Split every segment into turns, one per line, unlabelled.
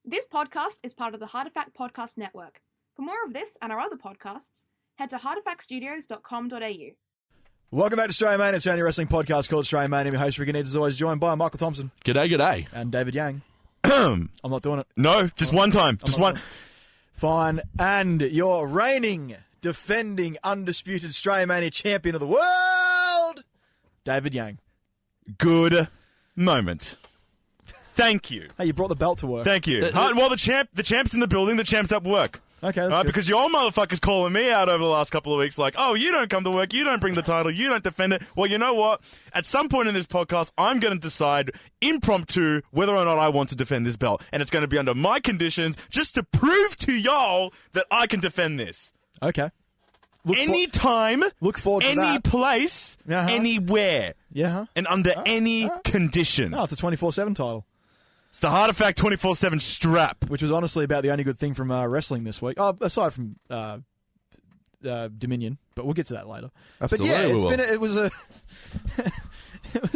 This podcast is part of the Heartifact Podcast Network. For more of this and our other podcasts, head to heartifactstudios.com.au.
Welcome back to Australian Mania. It's the only wrestling podcast called Australian Mania. I'm your host, Ricki and David, as always, joined by Michael Thompson.
G'day.
And David Yang. I'm not doing it.
No, just one time. Just one.
Fine. And your reigning, defending, undisputed Australian Mania champion of the world, David Yang.
Good moment. Thank you.
Hey, you brought the belt to work.
Thank you. Well, the champ's in the building. The champ's at work.
Okay, that's good.
Because your motherfucker's calling me out over the last couple of weeks like, oh, you don't come to work, you don't bring the title, you don't defend it. Well, you know what? At some point in this podcast, I'm going to decide impromptu whether or not I want to defend this belt. And it's going to be under my conditions just to prove to y'all that I can defend this.
Okay.
Anytime,
look forward to
any
that.
place, anywhere,
and
under any condition.
Oh, it's a 24/7 title.
It's the Heartifact 24/7 strap.
Which was honestly about the only good thing from wrestling this week. Oh, aside from Dominion, but we'll get to that later.
Absolutely,
but yeah, it was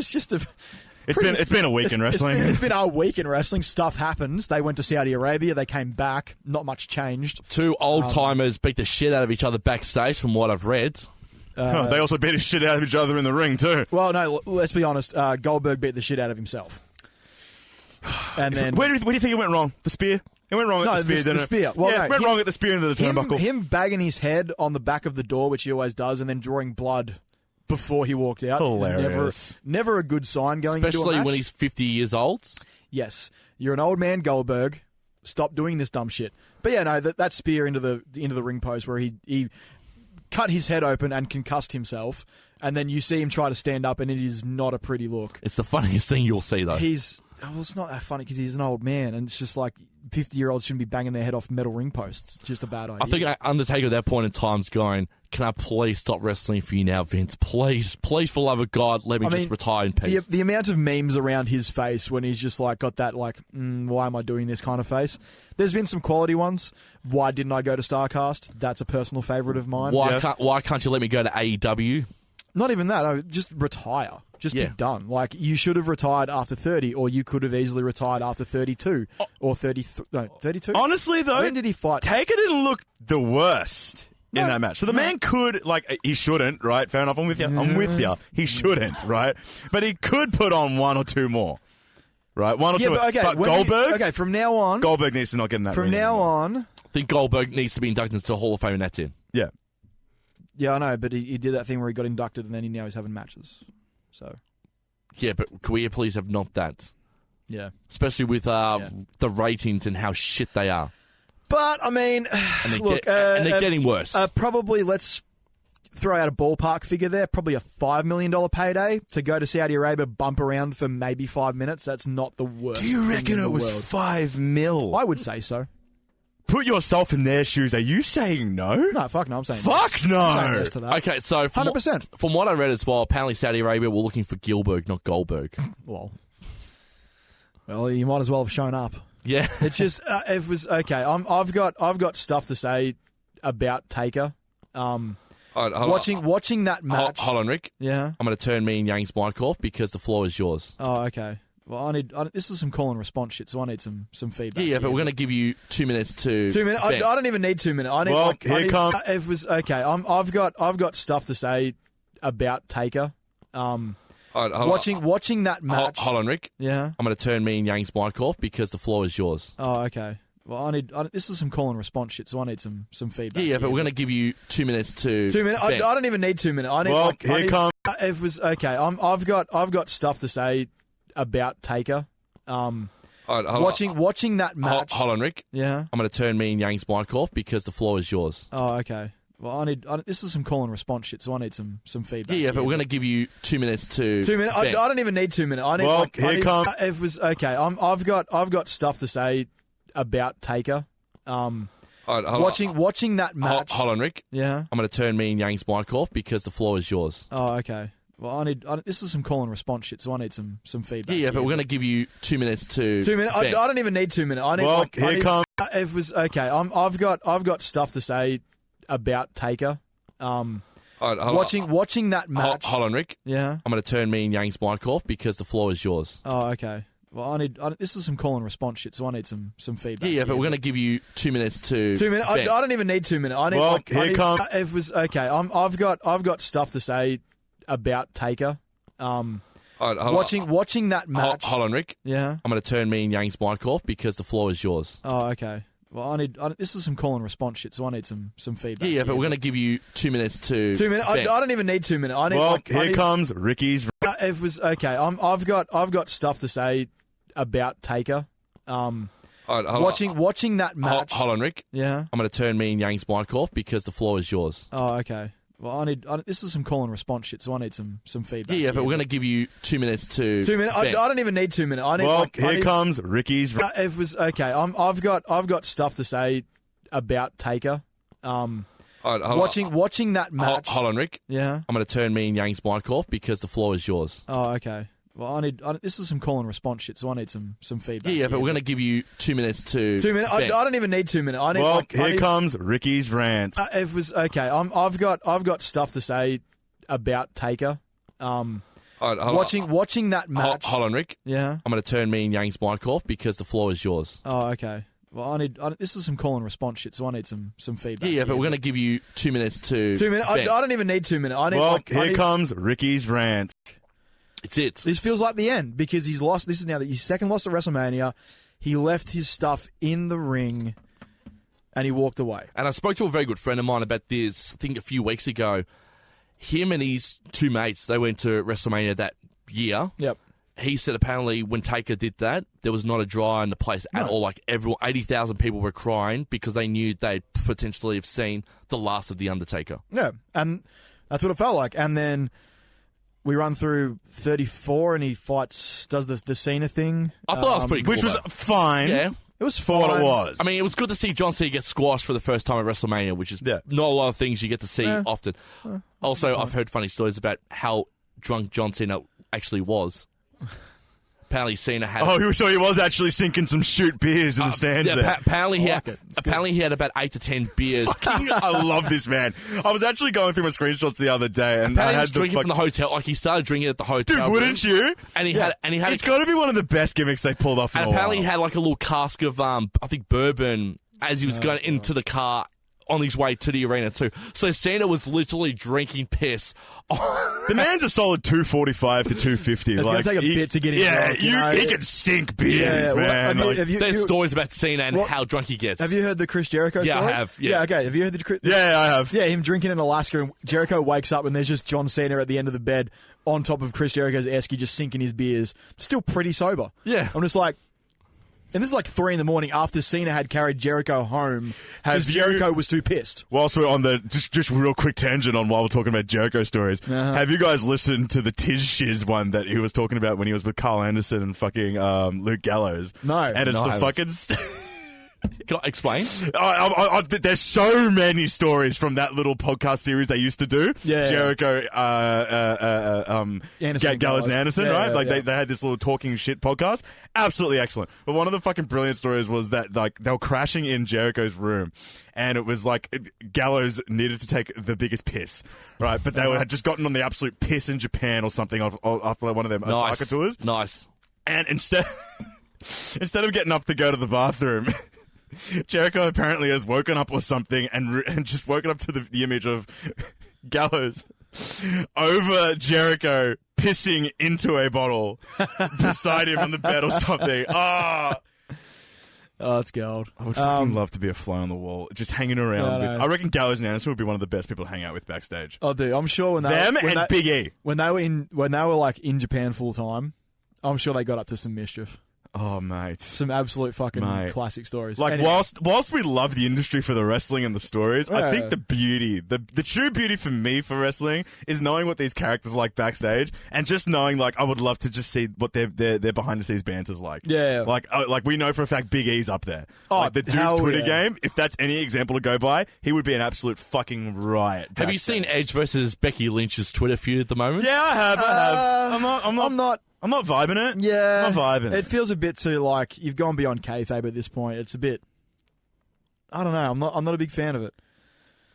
just a...
It's been a week in wrestling.
It's been a week in wrestling. Stuff happens. They went to Saudi Arabia. They came back. Not much changed.
Two old-timers beat the shit out of each other backstage, from what I've read. They also beat the shit out of each other in the ring, too.
Well, no, let's be honest. Goldberg beat the shit out of himself. And then,
where do you think it went wrong? The spear? It went wrong at the spear, didn't it?
The spear. Well,
yeah, it went wrong at the spear into the turnbuckle.
Him bagging his head on the back of the door, which he always does, and then drawing blood before he walked out.
Hilarious.
Never a good sign going into a match.
Especially when he's 50 years old.
Yes. You're an old man, Goldberg. Stop doing this dumb shit. But yeah, no, that spear into the ring post where he cut his head open and concussed himself, and then you see him try to stand up, and it is not a pretty look.
It's the funniest thing you'll see, though.
It's not that funny because he's an old man, and it's just like 50-year-olds shouldn't be banging their head off metal ring posts. It's just a bad idea.
I think Undertaker at that point in time's going, can I please stop wrestling for you now, Vince? Please, for the love of God, let me just retire in peace.
The amount of memes around his face when he's just like got that like, why am I doing this kind of face? There's been some quality ones. Why didn't I go to StarCast? That's a personal favourite of mine.
Why can't you let me go to AEW?
Not even that. Just retire. Just be done. Like, you should have retired after 30, or you could have easily retired after 32 or 33. No, 32?
Honestly, though,
when did he fight?
Taker didn't look the worst in that match. So the man could, he shouldn't, right? Fair enough. I'm with you. He shouldn't, right? But he could put on one or two more, right? One or two. But Goldberg?
From now on.
Goldberg needs to not get in that ring
on.
I think Goldberg needs to be inducted into the Hall of Fame, and that's it. Yeah.
Yeah, I know, but he did that thing where he got inducted and then now he's having matches. So,
yeah, but can we please have not that?
Yeah.
Especially with the ratings and how shit they are.
But, I mean,
they're getting worse.
Probably, let's throw out a ballpark figure there. Probably a $5 million payday to go to Saudi Arabia, bump around for maybe 5 minutes. That's not the worst.
Do you reckon it was
world.
$5 million?
I would say so.
Put yourself in their shoes. Are you saying no?
No, fuck no. I'm saying
fuck no.
I'm saying yes to that.
Okay, so
100%.
From what I read as well, apparently Saudi Arabia were looking for Gilbert, not Goldberg.
Well, you might as well have shown up.
Yeah,
it's just it was okay. I've got stuff to say about Taker. Watching that match.
Hold on, Rick.
Yeah,
I'm going to turn me and Yang's mic off because the floor is yours.
Oh, okay. Well, this is some call and response shit, so I need some feedback.
Yeah, but we're going to give you 2 minutes to.
2 minutes. I don't even need 2 minutes. It was okay. I've got stuff to say about Taker. Watching that match.
Hold on, Rick.
Yeah,
I'm going to turn me and Yang's mic off because the floor is yours.
Oh, okay. Well, this is some call and response shit, so I need some feedback.
Yeah, but we're going to give you 2 minutes to.
2 minutes. I don't even need 2 minutes. It was okay. I've got stuff to say about Taker. Watching that match.
Hold on, Rick.
Yeah,
I'm going to turn me and Yang's mic off because the floor is yours.
Oh, okay. Well, this is some call and response shit, so I need some feedback.
Yeah, but we're going to give you 2 minutes to.
2 minutes. I don't even need 2 minutes. It was okay. I've got stuff to say about Taker. Watching that match.
Hold on, Rick.
Yeah,
I'm going to turn me and Yang's mic off because the floor is yours.
Oh, okay. Well, this is some call and response shit, so I need some feedback.
Yeah, but we're going to give you 2 minutes to.
2 minutes. I don't even need 2 minutes. It was okay. I've got stuff to say about Taker. Watching that match.
Hold on, Rick.
Yeah,
I'm going to turn me and Yang's mic off because the floor is yours.
Oh, okay. Well, this is some call and response shit, so I need some feedback.
Yeah, but we're going to give you 2 minutes to.
2 minutes. I don't even need 2 minutes. I need.
Well,
like,
here comes.
It was okay. I've got stuff to say about Taker. Watching that match.
Hold on, Rick.
Yeah.
I'm going to turn me and Yang's mic off because the floor is yours.
Oh, okay. Well, this is some call and response shit, so I need some feedback.
Yeah, but we're going to give you 2 minutes to.
2 minutes. I don't even need 2 minutes. I need.
Well, here comes Ricky's.
It was okay. I've got stuff to say about Taker. Watching that match.
Hold on, Rick.
Yeah.
I'm going to turn me and Yang's mic off because the floor is yours.
Oh, okay. Well, this is some call and response shit, so I need some feedback.
Yeah, but we're going to give you 2 minutes to.
2 minutes. I don't even need 2 minutes. I need.
Well, here comes Ricky's.
It was okay. I've got stuff to say about Taker. Watching that match.
Hold on, Rick.
Yeah.
I'm going to turn me and Yang's mic off because the floor is yours.
Oh, okay. Well, this is some call and response shit, so I need some feedback.
Yeah, but we're going to give you 2 minutes to.
2 minutes. I don't even need 2 minutes. I need.
Well, here comes Ricky's rant.
It was okay. I've got stuff to say about Taker. Watching that match.
Hold on, Rick.
Yeah.
I'm going to turn me and Yang's mic off because the floor is yours.
Oh, okay. Well, this is some call and response shit, so I need some feedback.
Yeah, but we're going to give you 2 minutes to.
2 minutes. I don't even need 2 minutes. I need.
Well, here comes Ricky's rant.
It's it.
This feels like the end because he's lost. This is now his second loss at WrestleMania. He left his stuff in the ring, and he walked away.
And I spoke to a very good friend of mine about this, I think a few weeks ago. Him and his two mates, they went to WrestleMania that year.
Yep.
He said apparently when Taker did that, there was not a dry eye in the place at all. Like 80,000 people were crying because they knew they'd potentially have seen the last of The Undertaker.
Yeah, and that's what it felt like. And then we run through 34 and he does the Cena thing.
I thought that was pretty cool.
Which was fine.
Yeah.
It was
For what it was.
I mean, it was good to see John Cena get squashed for the first time at WrestleMania, which is not a lot of things you get to see often. Also, I've heard funny stories about how drunk John Cena actually was. Apparently, Cena had.
Oh, so he was actually sinking some shoot beers in the stands there.
Apparently, he had about 8 to 10 beers.
I love this man. I was actually going through my screenshots the other day, and
Apparently
I
he
had
was drinking from the hotel. Like he started drinking at the hotel.
Dude, wouldn't you?
And he had.
It's got to be one of the best gimmicks they pulled off.
And apparently, he had like a little cask of I think bourbon as he was going into the car on his way to the arena too. So Cena was literally drinking piss.
The man's a solid 245 to 250.
It's going to take a bit to get him drunk.
He can sink beers, man.
There's stories about Cena and how drunk he gets.
Have you heard the Chris Jericho story?
Yeah, I have. Yeah,
okay. Have you heard the Chris?
Yeah, I have.
Yeah, him drinking in Alaska, and Jericho wakes up and there's just John Cena at the end of the bed on top of Chris Jericho's esky, just sinking his beers. Still pretty sober.
Yeah.
I'm just like... And this is like 3 a.m. after Cena had carried Jericho home because Jericho was too pissed.
Whilst we're on the just real quick tangent on while we're talking about Jericho stories, have you guys listened to the Tiz Shiz one that he was talking about when he was with Carl Anderson and fucking Luke Gallows?
No.
And it's
No,
the fucking...
Can I explain?
There's so many stories from that little podcast series they used to do.
Yeah.
Jericho, Gallows and Anderson, right?
Yeah,
like
yeah.
They had this little talking shit podcast. Absolutely excellent. But one of the fucking brilliant stories was that like they were crashing in Jericho's room, and it was like Gallows needed to take the biggest piss, right? But they had just gotten on the absolute piss in Japan or something after one of them Osaka tours.
Nice.
And instead of getting up to go to the bathroom, Jericho apparently has woken up or something and just woken up to the image of Gallows over Jericho pissing into a bottle beside him on the bed or something.
Oh, it's gold.
I would fucking love to be a fly on the wall, just hanging around. I reckon Gallows and Anderson would be one of the best people to hang out with backstage.
Oh, dude, I'm sure when they
Big E.
when they were like in Japan full time, I'm sure they got up to some mischief.
Oh, mate.
Some absolute fucking classic stories.
Like,
anyway.
whilst we love the industry for the wrestling and the stories, I think the beauty, the true beauty for me for wrestling is knowing what these characters are like backstage and just knowing, like, I would love to just see what their behind-the-scenes banter's like.
Yeah.
Like we know for a fact Big E's up there.
Oh,
like, the dude's Twitter game, if that's any example to go by, he would be an absolute fucking riot.
Have you seen Edge versus Becky Lynch's Twitter feud at the moment?
Yeah, I have. I'm not vibing it.
Yeah.
I'm not vibing it.
It feels a bit too, like, you've gone beyond kayfabe at this point. It's a bit... I don't know. I'm not a big fan of it.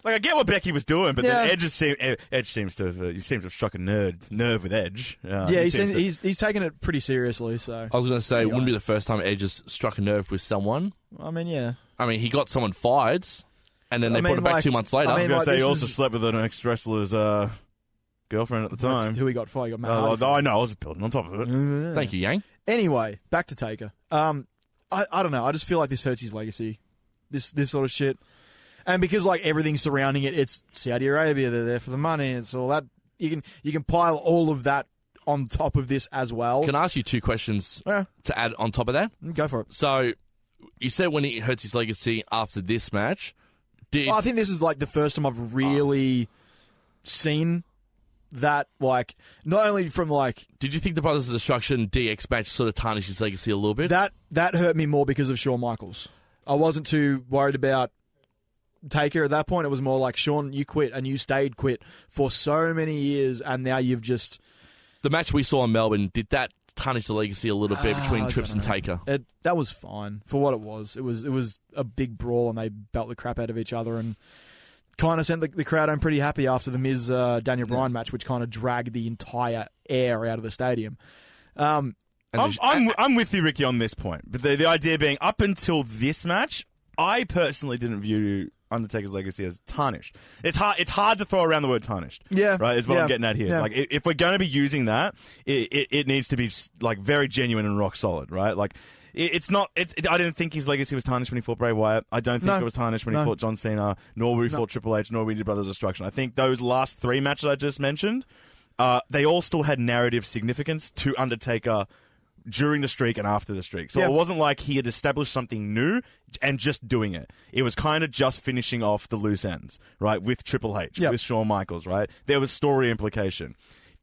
Like, I get what Becky was doing, but
Yeah.
then Edge seems to have struck a nerve with Edge.
He's taken it pretty seriously. So
I was going to say, it wouldn't be the first time Edge has struck a nerve with someone.
I mean, yeah.
I mean, he got someone fired, and then they brought him back 2 months later.
I was going to say, he also
is-
slept with an ex-wrestler's girlfriend at the time.
That's who he got fired. He got Matt Hardy
I know, I was building on top of it.
Thank you, Yang.
Anyway, back to Taker. I don't know. I just feel like this hurts his legacy. This sort of shit. And because like everything surrounding it, it's Saudi Arabia. They're there for the money. It's all that. You can pile all of that on top of this as well.
Can I ask you 2 questions to add on top of that?
Go for it.
So, you said when it hurts his legacy after this match.
I think this is like the first time I've really seen that. Like, not only from like
Did you think the Brothers of Destruction DX match sort of tarnished his legacy a little bit?
that hurt me more because of Shawn Michaels. I wasn't too worried about Taker at that point. It was more like, Shawn, you quit and you stayed quit for so many years, and now you've just...
The match we saw in Melbourne, did that tarnish the legacy a little bit between
I
Trips and
don't know.
Taker?
That was fine for what it was. It was a big brawl, and they belt the crap out of each other, and kind of sent the crowd home pretty happy after the Miz Daniel Bryan match, which kind of dragged the entire air out of the stadium.
I'm with you, Ricky, on this point. But the idea being, up until this match, I personally didn't view Undertaker's legacy as tarnished. It's hard to throw around the word tarnished.
Yeah,
right. Is what
yeah,
I'm getting at here.
yeah.
Like, if we're going to be using that, it needs to be like very genuine and rock solid, right? Like, it's not. I didn't think his legacy was tarnished when he fought Bray Wyatt. I don't think it was tarnished when he fought John Cena, nor when he fought Triple H, nor when he did Brothers of Destruction. I think those last 3 matches I just mentioned, they all still had narrative significance to Undertaker during the streak and after the streak. So it wasn't like he had established something new and just doing it. It was kind of just finishing off the loose ends, right? With Triple H, with Shawn Michaels, right? There was story implication.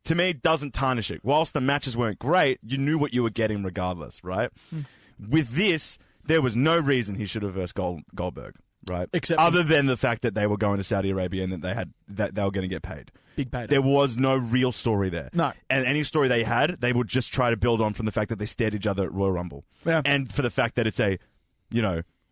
To me, it doesn't tarnish it. Whilst the matches weren't great, you knew what you were getting regardless, right? With this, there was no reason he should have versed Goldberg, right?
Except
other than the fact that they were going to Saudi Arabia and that they were going to get paid.
Big payday.
There was no real story there.
No.
And any story they had, they would just try to build on from the fact that they stared each other at Royal Rumble.
Yeah.
And for the fact that it's a,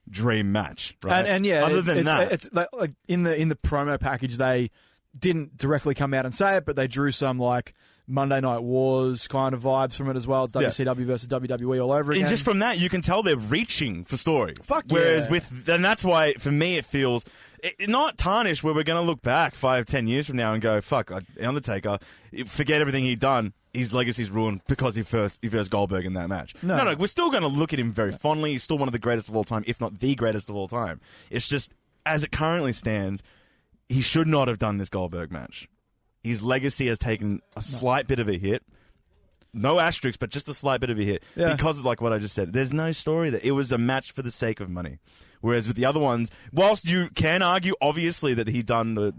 dream match, right?
And
other than that,
it's like in the promo package, they didn't directly come out and say it, but they drew some like Monday Night Wars kind of vibes from it as well. It's WCW versus WWE all over again.
and just from that, you can tell they're reaching for story.
Fuck
Whereas
yeah.
and that's why, for me, it feels not tarnished, where we're going to look back 5-10 years from now and go, fuck, Undertaker, forget everything he'd done. His legacy's ruined because he versed Goldberg in that match. No, we're still going to look at him very fondly. He's still one of the greatest of all time, if not the greatest of all time. It's just, as it currently stands, he should not have done this Goldberg match. His legacy has taken a slight bit of a hit. No asterisks, but just a slight bit of a hit.
Yeah.
Because of like what I just said. There's no story there. It was a match for the sake of money. Whereas with the other ones, whilst you can argue, obviously, that he'd done the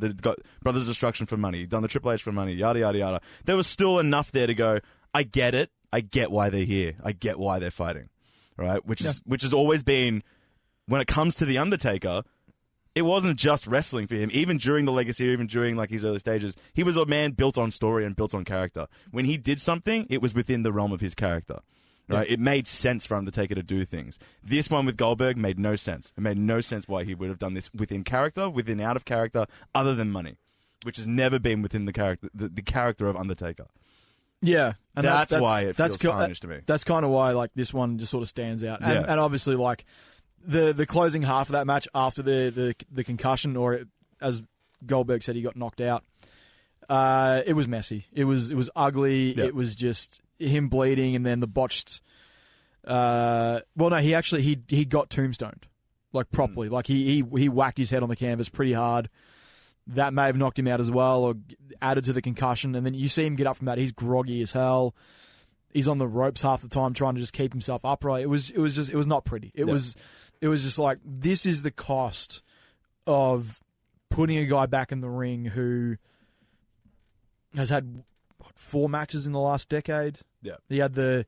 Brothers of Destruction for money, he'd done the Triple H for money, yada, yada, yada, there was still enough there to go, I get it. I get why they're here. I get why they're fighting. Right? Which has always been, when it comes to The Undertaker, it wasn't just wrestling for him. Even during the legacy, even during like his early stages, he was a man built on story and built on character. When he did something, it was within the realm of his character. Right? It made sense for Undertaker to do things. This one with Goldberg made no sense. It made no sense why he would have done this within character, within out of character, other than money, which has never been within the character of Undertaker.
Yeah, and
that's why it feels tarnished to me.
That's kind of why like this one just sort of stands out, and obviously like the closing half of that match after the concussion, or as Goldberg said, he got knocked out. It was messy. It was ugly.
Yep.
It was just him bleeding, and then the botched. He got tombstoned, like properly. Like he whacked his head on the canvas pretty hard. That may have knocked him out as well, or added to the concussion. And then you see him get up from that. He's groggy as hell. He's on the ropes half the time, trying to just keep himself upright. It was not pretty. It was just like, this is the cost of putting a guy back in the ring who has had 4 matches in the last decade.
Yeah,
he had the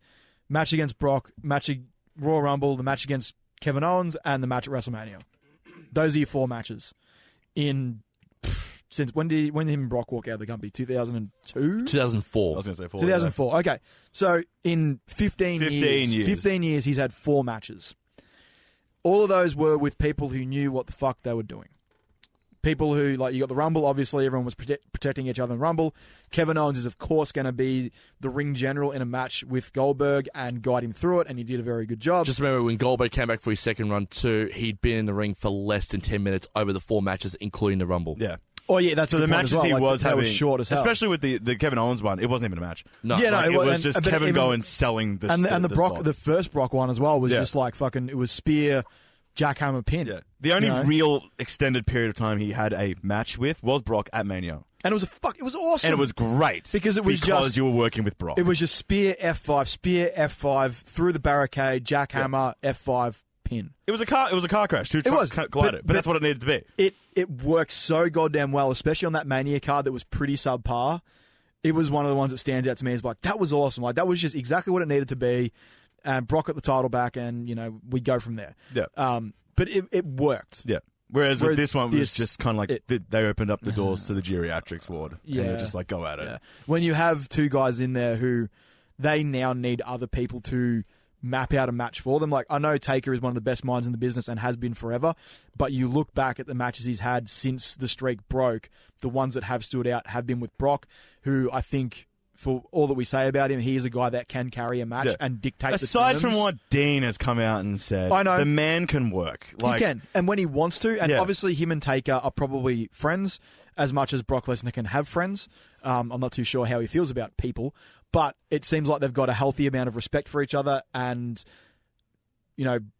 match against Brock, match at Royal Rumble, the match against Kevin Owens, and the match at WrestleMania. Those are your 4 matches since when did him and Brock walk out of the company? 2002?
2004.
I was going to say 4.
2004. Okay. So in 15 years, he's had 4 matches. All of those were with people who knew what the fuck they were doing. people who, like, you got the Rumble, obviously, everyone was protecting each other in Rumble. Kevin Owens is, of course, going to be the ring general in a match with Goldberg and guide him through it, and he did a very good job.
Just remember, when Goldberg came back for his second run too, he'd been in the ring for less than 10 minutes over the 4 matches, including the Rumble.
Yeah.
Oh, yeah, that's
so the matches he was having
was short as hell.
Especially with the Kevin Owens one, it wasn't even a match.
No.
Yeah, no,
it was just Kevin going selling the
and the Brock,
spot.
the first Brock one as well was just like fucking, it was spear, jackhammer, pin.
Yeah. The only real extended period of time he had a match with was Brock at Mania.
And it was awesome.
And it was great.
Because
you were working with Brock.
It was just spear F5, through the barricade, jackhammer, F5, pin.
It was a car crash. Two trucks collided, but that's what it needed to be.
It worked so goddamn well, especially on that Mania card that was pretty subpar. It was one of the ones that stands out to me as like, that was awesome. Like, that was just exactly what it needed to be. And Brock got the title back, and, we go from there.
Yeah.
But it worked.
Yeah. Whereas with this one, it was just kind of like they opened up the doors to the geriatrics ward. Yeah. And they're just like, go at it.
Yeah. When you have two guys in there who they now need other people to map out a match for them. Like, I know Taker is one of the best minds in the business and has been forever, but you look back at the matches he's had since the streak broke, the ones that have stood out have been with Brock, who I think, for all that we say about him, he is a guy that can carry a match and dictate the terms.
Aside from what Dean has come out and said,
I know.
The man can work.
He can, and when he wants to, and obviously him and Taker are probably friends as much as Brock Lesnar can have friends. I'm not too sure how he feels about people, but it seems like they've got a healthy amount of respect for each other, and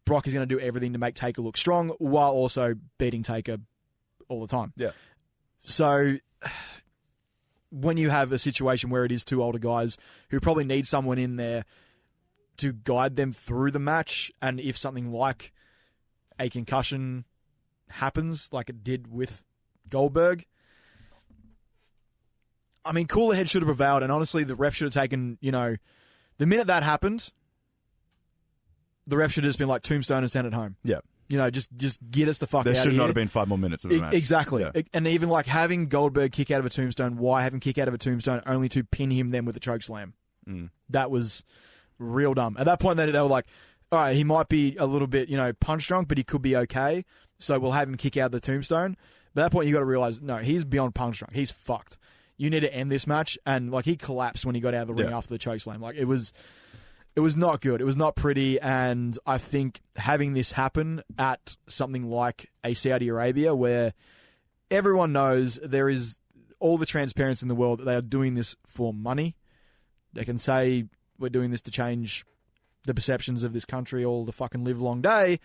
Brock is going to do everything to make Taker look strong while also beating Taker all the time.
Yeah.
So when you have a situation where it is two older guys who probably need someone in there to guide them through the match, and if something like a concussion happens, like it did with Goldberg, I mean, cooler head should have prevailed, and honestly, the ref should have taken, the minute that happened, the ref should have just been like, tombstone and send it home.
Yeah.
Just get us the fuck out of here.
There should not have been 5 more minutes of the match.
Exactly.
Yeah.
And even like having Goldberg kick out of a tombstone, why have him kick out of a tombstone only to pin him then with a choke slam? That was real dumb. At that point, they were like, all right, he might be a little bit, punch drunk, but he could be okay, so we'll have him kick out the tombstone. But at that point, you got to realize, no, he's beyond punch drunk. He's fucked. You need to end this match. And like, he collapsed when he got out of the ring after the choke slam. Like, it was not good. It was not pretty. And I think having this happen at something like a Saudi Arabia, where everyone knows there is all the transparency in the world that they are doing this for money. They can say, we're doing this to change the perceptions of this country all the fucking live long day.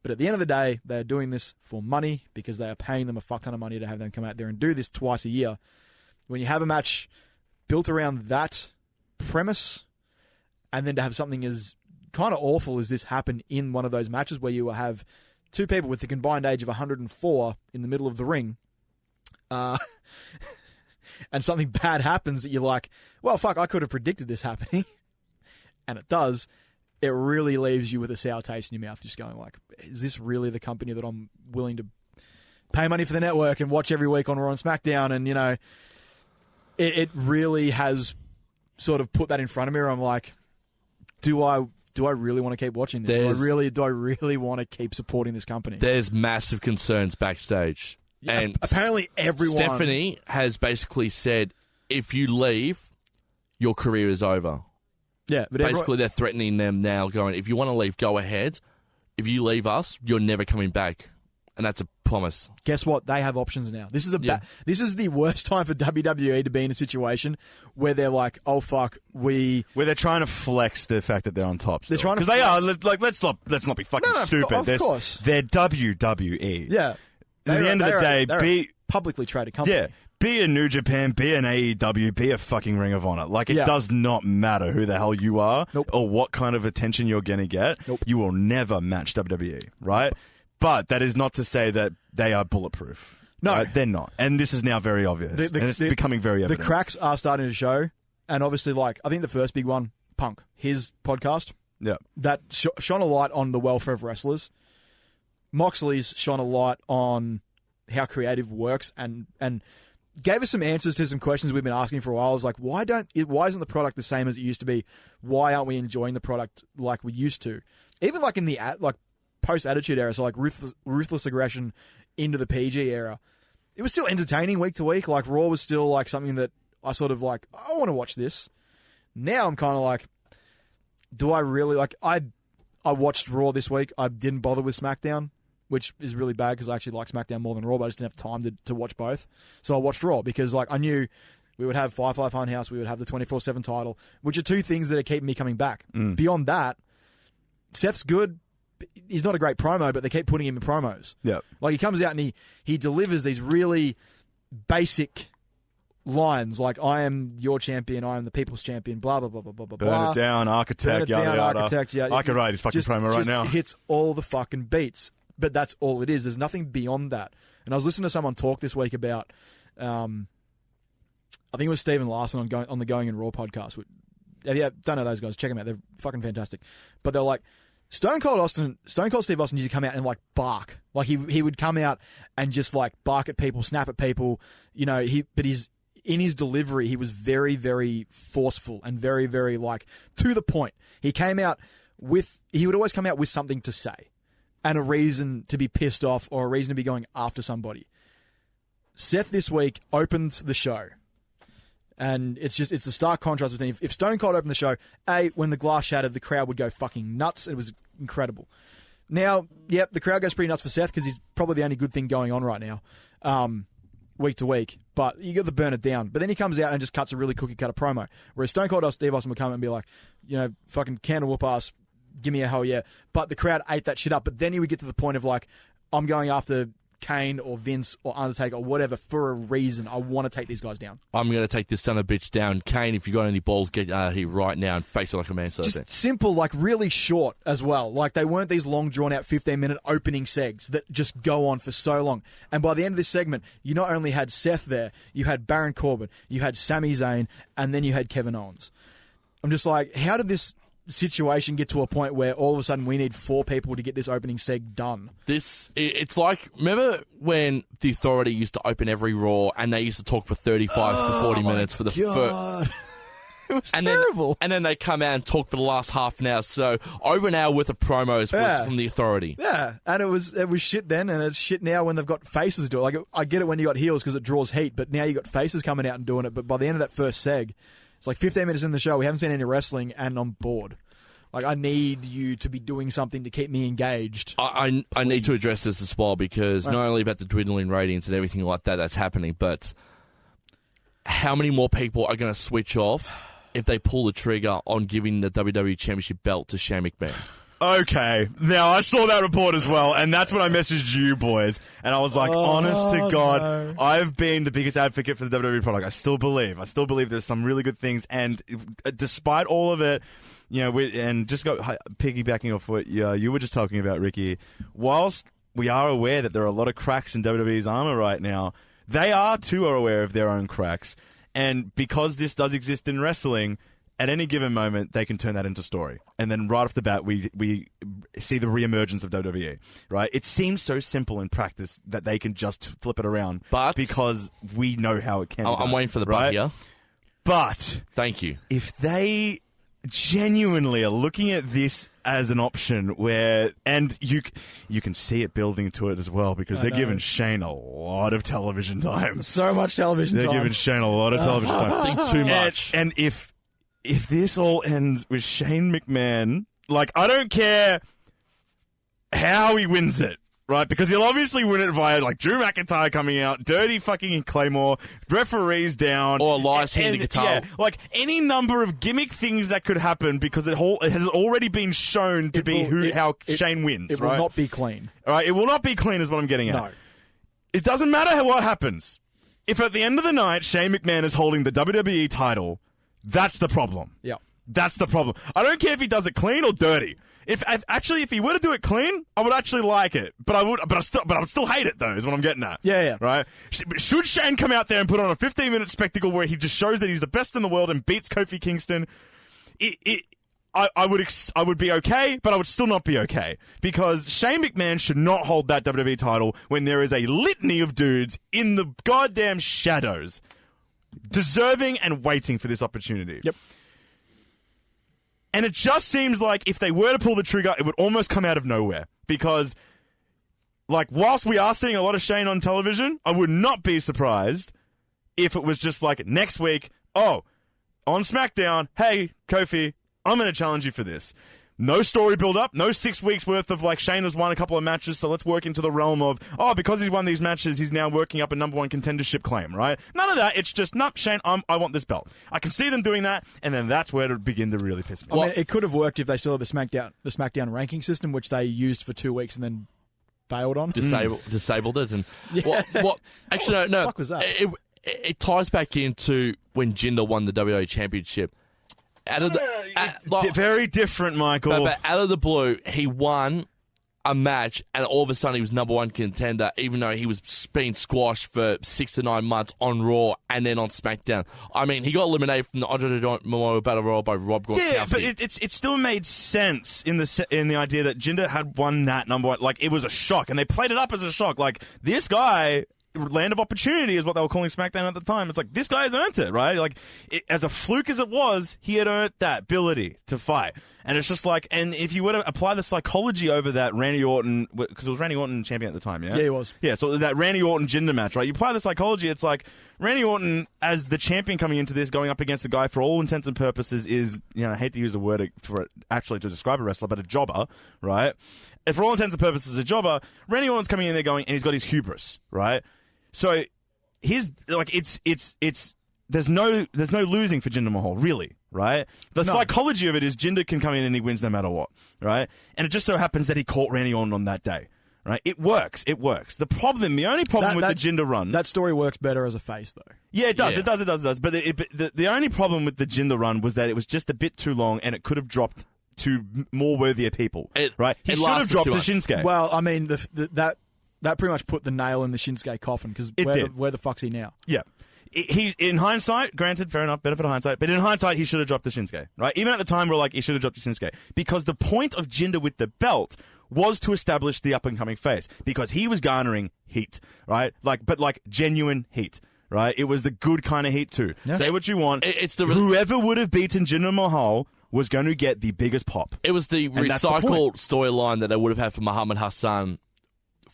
But at the end of the day, they're doing this for money because they are paying them a fuck ton of money to have them come out there and do this twice a year. When you have a match built around that premise, and then to have something as kind of awful as this happen in one of those matches where you will have two people with the combined age of 104 in the middle of the ring, and something bad happens that you're like, well, fuck, I could have predicted this happening. And it does. It really leaves you with a sour taste in your mouth, just going like, is this really the company that I'm willing to pay money for the network and watch every week on Raw and SmackDown? And, it really has sort of put that in front of me where I'm like, do I really want to keep watching this? Do I really want to keep supporting this company?
There's massive concerns backstage.
Yeah,
and
apparently everyone...
Stephanie has basically said, if you leave, your career is over.
Yeah, but
basically they're threatening them now, going, if you want to leave, go ahead. If you leave us, you're never coming back. And that's a promise.
Guess what? They have options now. This is this is the worst time for WWE to be in a situation where they're like, oh fuck, where
they're trying to flex the fact that they're on top.
They're trying to,
because they are. Like, let's not be fucking stupid.
Of course,
they're WWE.
Yeah.
At the end of the day, be
a publicly traded company.
Yeah. Be a New Japan, be an AEW, be a fucking Ring of Honor. Like, it does not matter who the hell you are or what kind of attention you're going to get. You will never match WWE, right? But that is not to say that they are bulletproof. No. Right? They're not. And this is now very obvious. And it's becoming very evident.
The cracks are starting to show. And obviously, like, I think the first big one, Punk, his podcast, that shone a light on the welfare of wrestlers. Moxley's shone a light on how creative works and gave us some answers to some questions we've been asking for a while. I was like, why isn't the product the same as it used to be? Why aren't we enjoying the product like we used to? Even like in the post-Attitude era, so like ruthless aggression into the PG era. it was still entertaining week to week. Like, Raw was still like something that I sort of like, I want to watch this. Now I'm kind of like, do I really like? I watched Raw this week. I didn't bother with SmackDown, which is really bad because I actually like SmackDown more than Raw, but I just didn't have time to watch both. So I watched Raw because like I knew we would have Firefly Funhouse, we would have the 24/7 title, which are two things that are keeping me coming back. Beyond that, Seth's good. He's not a great promo, but they keep putting him in promos.
Yeah,
like he comes out and he delivers these really basic lines like, I am your champion, I am the people's champion, blah, blah, blah, blah, blah, blah.
Burn it down, architect, yada, yada.
Architect, yeah.
I could write his fucking promo right now.
Hits all the fucking beats, but that's all it is. There's nothing beyond that. And I was listening to someone talk this week about, I think it was Stephen Larson on the Going in Raw podcast. Yeah, don't know those guys. Check them out. They're fucking fantastic. But they're like, Stone Cold Steve Austin used to come out and like bark. Like he would come out and just like bark at people, snap at people. You know, in his delivery, he was very, very forceful and very, very, like, to the point. He would always come out with something to say and a reason to be pissed off or a reason to be going after somebody. Seth this week opened the show. And it's a stark contrast between if Stone Cold opened the show, when the glass shattered, the crowd would go fucking nuts. It was incredible. Now, yep, the crowd goes pretty nuts for Seth because he's probably the only good thing going on right now. Week to week, but you got to burn it down. But then he comes out and just cuts a really cookie-cutter promo, whereas Stone Cold Steve Austin would come and be like, you know, fucking can whoop ass, give me a hell yeah. But the crowd ate that shit up. But then he would get to the point of like, I'm going after Kane or Vince or Undertaker or whatever for a reason. I want to take these guys down.
I'm going to take this son of a bitch down. Kane, if you got any balls, get out here right now and face it like a man.
Just simple, like really short as well. Like they weren't these long drawn out 15-minute opening segs that just go on for so long. And by the end of this segment, you not only had Seth there, you had Baron Corbin, you had Sami Zayn, and then you had Kevin Owens. I'm just like, how did this situation get to a point where all of a sudden we need 4 people to get this opening seg done?
It's like, remember when the Authority used to open every Raw and they used to talk for 35 to 40 minutes for the first.
It was terrible.
And then they come out and talk for the last half an hour. So over an hour worth of promos was from the Authority.
Yeah, and it was shit then, and it's shit now when they've got faces do it. Like I get it when you got heels because it draws heat, but now you got faces coming out and doing it. But by the end of that first seg, it's like 15 minutes in the show, we haven't seen any wrestling, and I'm bored. Like, I need you to be doing something to keep me engaged.
I need to address this as well, because not only about the dwindling ratings and everything like that that's happening, but how many more people are going to switch off if they pull the trigger on giving the WWE Championship belt to Shane McMahon?
Okay, now I saw that report as well, and that's when I messaged you boys, and I was like, honest to God, no. I've been the biggest advocate for the WWE product. I still believe there's some really good things, and despite all of it, you know, and just piggybacking off what you were just talking about, Ricky, whilst we are aware that there are a lot of cracks in WWE's armor right now, they are aware of their own cracks, and because this does exist in wrestling, at any given moment, they can turn that into story. And then right off the bat, we see the reemergence of WWE, right? It seems so simple in practice that they can just flip it around.
But
because we know how it can be done.
I'm waiting for the
right?
but here.
But
thank you.
If they genuinely are looking at this as an option where, and you can see it building to it as well, because they're giving Shane a lot of television time.
So much television time.
They're giving Shane a lot of television time.
I think too much.
And if this all ends with Shane McMahon, like, I don't care how he wins it, right? Because he'll obviously win it via, like, Drew McIntyre coming out, dirty fucking Claymore, referees down.
Or Elias hitting the guitar.
Yeah, like, any number of gimmick things that could happen, because it has already been shown to be how Shane wins,
It
right?
will not be clean.
All right, it will not be clean is what I'm getting at.
No.
It doesn't matter what happens. If at the end of the night, Shane McMahon is holding the WWE title, that's the problem.
Yeah.
That's the problem. I don't care if he does it clean or dirty. If he were to do it clean, I would actually like it. But I would still hate it, though, is what I'm getting at.
Yeah.
Right? Should Shane come out there and put on a 15-minute spectacle where he just shows that he's the best in the world and beats Kofi Kingston, I would be okay, but I would still not be okay. Because Shane McMahon should not hold that WWE title when there is a litany of dudes in the goddamn shadows deserving and waiting for this opportunity.
Yep.
And it just seems like if they were to pull the trigger, it would almost come out of nowhere. Because like, whilst we are seeing a lot of Shane on television, I would not be surprised if it was just like next week, on SmackDown, hey, Kofi, I'm going to challenge you for this. No story build up, no 6 weeks worth of like Shane has won a couple of matches, so let's work into the realm of, because he's won these matches, he's now working up a number one contendership claim, right? None of that. It's just, Shane, I want this belt. I can see them doing that, and then that's where it'll begin to really piss me off.
I mean, it could have worked if they still had the SmackDown ranking system, which they used for 2 weeks and then bailed on.
Disabled it. And
Yeah.
what actually, no.
What the fuck was that?
It ties back into when Jinder won the WWE Championship.
Very different, Michael.
But out of the blue, he won a match, and all of a sudden he was number one contender, even though he was being squashed for 6 to 9 months on Raw and then on SmackDown. I mean, he got eliminated from the Andre the Giant Memorial Battle Royal by Rob Gronkowski.
Yeah, but it still made sense in the idea that Jinder had won that number one. Like, it was a shock, and they played it up as a shock. Like, this guy... Land of opportunity is what they were calling SmackDown at the time. It's like, this guy has earned it, right? Like, as a fluke as it was, he had earned that ability to fight. And it's just like, and if you were to apply the psychology over that Randy Orton, because it was Randy Orton champion at the time, yeah?
Yeah, he was.
Yeah, so it was that Randy Orton Jinder match, right? You apply the psychology, it's like, Randy Orton, as the champion coming into this, going up against a guy for all intents and purposes is, I hate to use a word for it actually to describe a wrestler, but a jobber, right? And for all intents and purposes, a jobber, Randy Orton's coming in there going, and he's got his hubris, right? So there's no losing for Jinder Mahal, really, right? The psychology of it is Jinder can come in and he wins no matter what, right? And it just so happens that he caught Randy Orton on that day, right? It works. The only problem with the Jinder run...
That story works better as a face, though.
Yeah, it does.
Yeah.
It does. But the only problem with the Jinder run was that it was just a bit too long and it could have dropped to more worthier people, right? He should have dropped to Shinsuke.
Well, I mean, that pretty much put the nail in the Shinsuke coffin, because where the fuck's he now?
Yeah. He, in hindsight, granted, fair enough, benefit of hindsight, but in hindsight, he should have dropped the Shinsuke, right? Even at the time, we're like, he should have dropped the Shinsuke. Because the point of Jinder with the belt was to establish the up-and-coming face, because he was garnering heat, right? But genuine heat, right? It was the good kind of heat, too. Yeah. Say what you want. Whoever would have beaten Jinder Mahal was going to get the biggest pop.
It was the recycled storyline that they would have had for Muhammad Hassan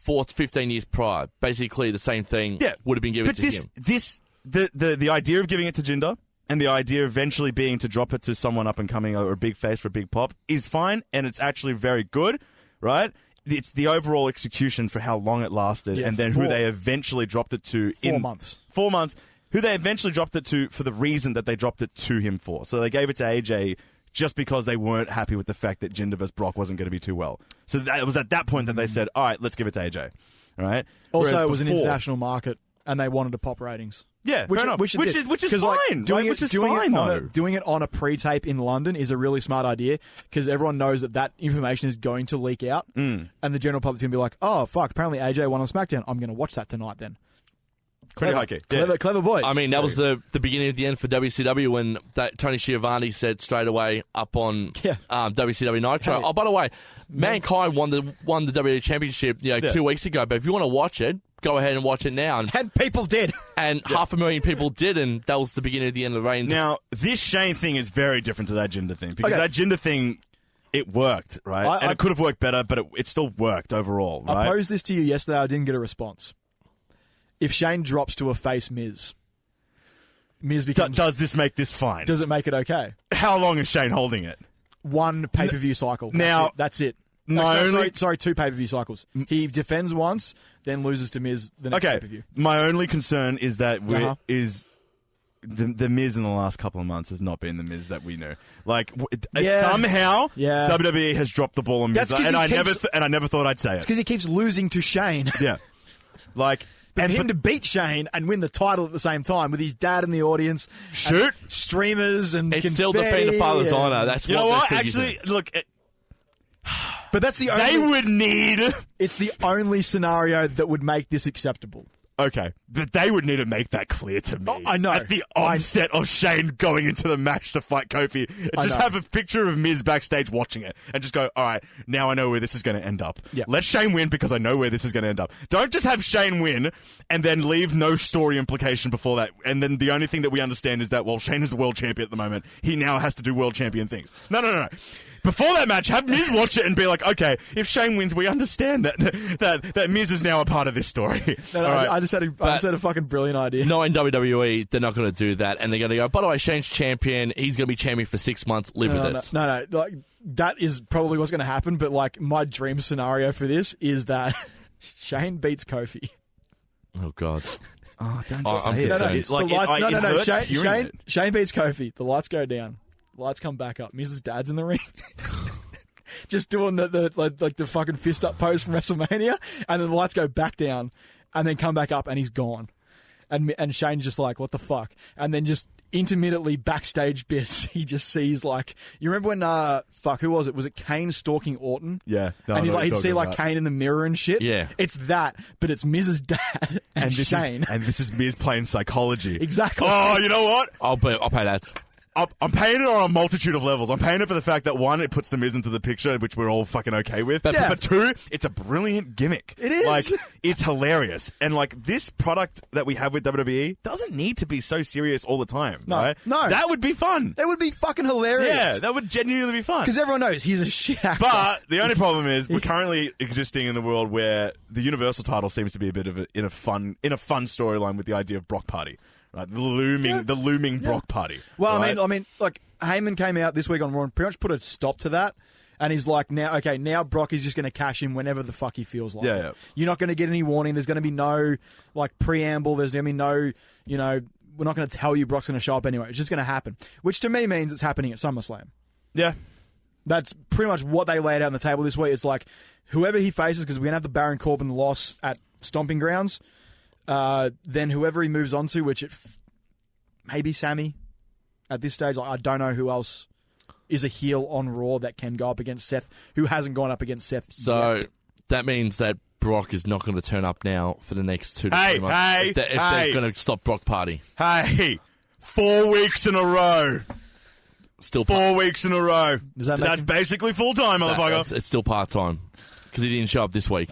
15 years prior. Basically, the same thing would have been given to him.
The idea of giving it to Jinder and the idea eventually being to drop it to someone up and coming or a big face for a big pop is fine, and it's actually very good, right? It's the overall execution for how long it lasted, and then who they eventually dropped it to
4 months.
4 months. Who they eventually dropped it to for the reason that they dropped it to him for. So they gave it to AJ just because they weren't happy with the fact that Jinder vs. Brock wasn't going to be too well. So it was at that point that they said, all right, let's give it to AJ. All right?
Also, it was an international market, and they wanted to pop ratings.
Yeah, fair enough. Which is fine. Doing it on a pre-tape in London is a really smart idea, because everyone knows that information is going to leak out, and the general public's going to be like, oh, fuck, apparently AJ won on SmackDown. I'm going to watch that tonight then. Clever boys.
I mean, that was the beginning of the end for WCW when Tony Schiavone said straight away up on WCW Nitro. Oh, by the way, Mankind won the WWE Championship 2 weeks ago. But if you want to watch it, go ahead and watch it now.
And people did.
And 500,000 people did, and that was the beginning of the end of the reign.
Now, this Shane thing is very different to that Jinder thing, because that Jinder thing, it worked, right? And it could have worked better, but it still worked overall, right?
I posed this to you yesterday. I didn't get a response. If Shane drops to a face Miz becomes...
Does this make this fine?
Does it make it okay?
How long is Shane holding it?
One pay-per-view cycle. That's it. Sorry, 2 pay-per-view cycles. He defends once, then loses to Miz the next pay-per-view.
My only concern is that the Miz in the last couple of months has not been the Miz that we knew. Somehow WWE has dropped the ball on Miz, and I never thought I'd say it.
It's because he keeps losing to Shane.
Yeah,
and him to beat Shane and win the title at the same time with his dad in the audience,
shoot
streamers and
it's still defend the father's honor. That's
you know what? Actually, look.
But that's the only...
They would need...
It's the only scenario that would make this acceptable.
Okay, but they would need to make that clear to me.
I know.
At the onset of Shane going into the match to fight Kofi. Just have a picture of Miz backstage watching it and just go, all right, now I know where this is going to end up.
Yeah.
Let Shane win because I know where this is going to end up. Don't just have Shane win and then leave no story implication before that. And then the only thing that we understand is that, well, Shane is the world champion at the moment. He now has to do world champion things. No. before that match, have Miz watch it and be like, okay, if Shane wins, we understand that Miz is now a part of this story.
No,
All right.
I just had a fucking brilliant idea.
No, in WWE, they're not going to do that, and they're going to go, by the way, Shane's champion, he's going to be champion for 6 months, live with it.
No, like, that is probably what's going to happen, but like my dream scenario for this is that Shane beats Kofi.
Oh, God.
Oh, don't
I'm
say it.
concerned.
Shane beats Kofi. The lights go down. Lights come back up. Mrs. Dad's in the ring. Just doing the fucking fist up pose from WrestleMania, and then the lights go back down, and then come back up, and he's gone. And Shane's just like, what the fuck? And then just intermittently backstage bits, he just sees like, you remember when who was it? Was it Kane stalking Orton?
Yeah. No,
and he'd see like
about.
Kane in the mirror and shit.
Yeah.
It's that, but it's Mrs. Dad and Shane.
This is Miz playing psychology.
Exactly.
Oh, you know what?
I'll pay that.
I'm paying it on a multitude of levels. I'm paying it for the fact that, one, it puts the Miz into the picture, which we're all fucking okay with. But two, it's a brilliant gimmick.
It is.
Like, it's hilarious. And, like, this product that we have with WWE doesn't need to be so serious all the time, right?
No.
That would be fun.
It would be fucking hilarious.
Yeah, that would genuinely be fun.
Because everyone knows he's a shit actor.
But the only problem is we're currently existing in the world where the Universal title seems to be a bit of in a fun storyline with the idea of Brock Party. Right, the looming Brock Party.
Well,
right?
I mean, like Heyman came out this week on Raw and pretty much put a stop to that, and he's like, now Brock is just going to cash in whenever the fuck he feels like.
Yeah.
You're not going to get any warning. There's going to be no like preamble. There's going to be no, we're not going to tell you Brock's going to show up anyway. It's just going to happen, which to me means it's happening at SummerSlam.
Yeah.
That's pretty much what they laid out on the table this week. It's like whoever he faces, because we're going to have the Baron Corbin loss at Stomping Grounds. Then whoever he moves on to, which maybe Sammy at this stage. I don't know who else is a heel on Raw that can go up against Seth, who hasn't gone up against Seth yet.
That means that Brock is not going to turn up now for the next 2 to 3 months. If they're going to stop Brock Party.
Hey, 4 weeks in a row.
Still
4 weeks in a row. That's basically full time, motherfucker.
It's still part time because he didn't show up this week.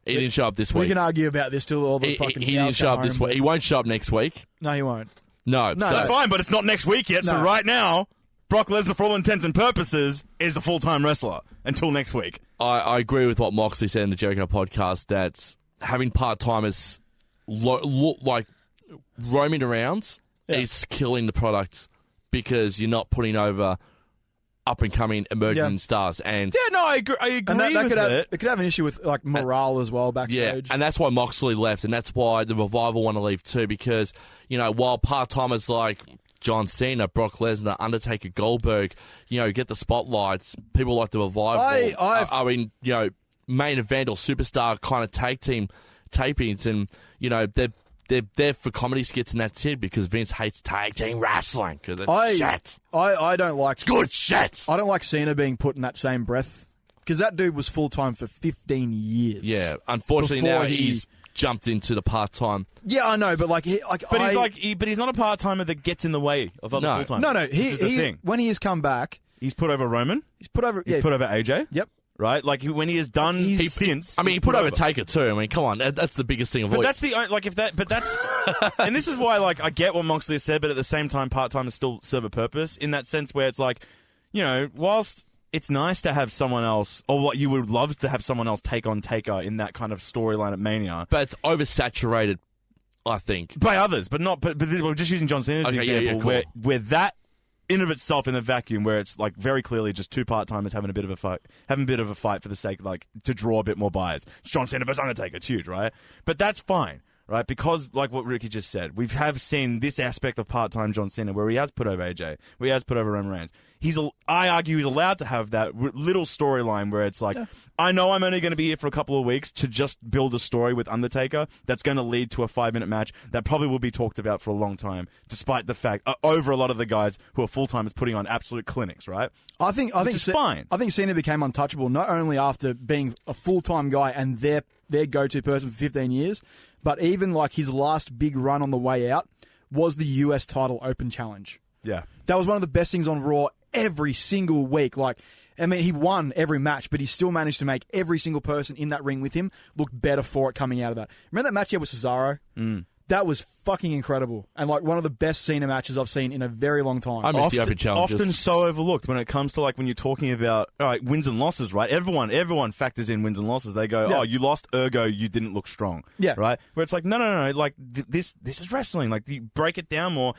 He didn't show up this week.
We can argue about this till all the fucking.
He didn't show up this week. He won't show up next week.
No, he won't.
No,
that's fine, but it's not next week yet. So right now, Brock Lesnar, for all intents and purposes, is a full-time wrestler until next week.
I agree with what Moxley said in the Jericho podcast that having part-timers like roaming around is killing the product because you're not putting over up-and-coming emerging stars. And
I agree
and
with it.
It could have an issue with like morale as well backstage.
Yeah, and that's why Moxley left, and that's why the Revival want to leave too, because, while part-timers like John Cena, Brock Lesnar, Undertaker, Goldberg, get the spotlights, people like the Revival are in, main event or superstar kind of tag team tapings, and, they're there for comedy skits, and that's it, because Vince hates tag team wrestling because it's shit.
I don't like...
It's good shit.
I don't like Cena being put in that same breath, because that dude was full-time for 15 years.
Yeah, unfortunately now he's jumped into the part-time.
Yeah, I know, but
he's not a part-timer that gets in the way of other full-timers.
No, he when he has come back...
He's put over Roman.
He's put over
AJ.
Yep.
Right? Like, when he has done stints...
he put over Taker too. I mean, come on. That's the biggest thing of all.
But that's... and this is why, I get what Moxley said, but at the same time, part-timers still serve a purpose in that sense where it's like, whilst it's nice to have someone else, or what you would love to have someone else take on Taker in that kind of storyline at Mania.
But it's oversaturated, I think.
By others, but we're just using John Cena as an example,
cool.
where that in of itself in the vacuum, where it's like very clearly just two part-timers having a bit of a fight for the sake of to draw a bit more buyers. It's John Cena versus Undertaker, it's huge, right? But that's fine, right? Because like what Ricki just said, we have seen this aspect of part-time John Cena where he has put over AJ, where he has put over Roman Reigns. I argue he's allowed to have that little storyline where it's like, I know I'm only going to be here for a couple of weeks to just build a story with Undertaker that's going to lead to a 5-minute match that probably will be talked about for a long time, despite the fact over a lot of the guys who are full-timers putting on absolute clinics, right?
I think
fine.
I think Cena became untouchable not only after being a full-time guy and their go-to person for 15 years, but even his last big run on the way out was the US title Open Challenge.
Yeah.
That was one of the best things on Raw every single week. He won every match, but he still managed to make every single person in that ring with him look better for it coming out of that. Remember that match he had with Cesaro? That was fucking incredible, and like one of the best Cena matches I've seen in a very long time.
I miss the open challenges.
Often so overlooked when it comes to like when you're talking about all right, wins and losses, right? Everyone factors in wins and losses. They go,
Yeah.
oh, you lost, ergo you didn't look strong.
Yeah.
Right? Where it's like, no, like this is wrestling. Like you break it down more.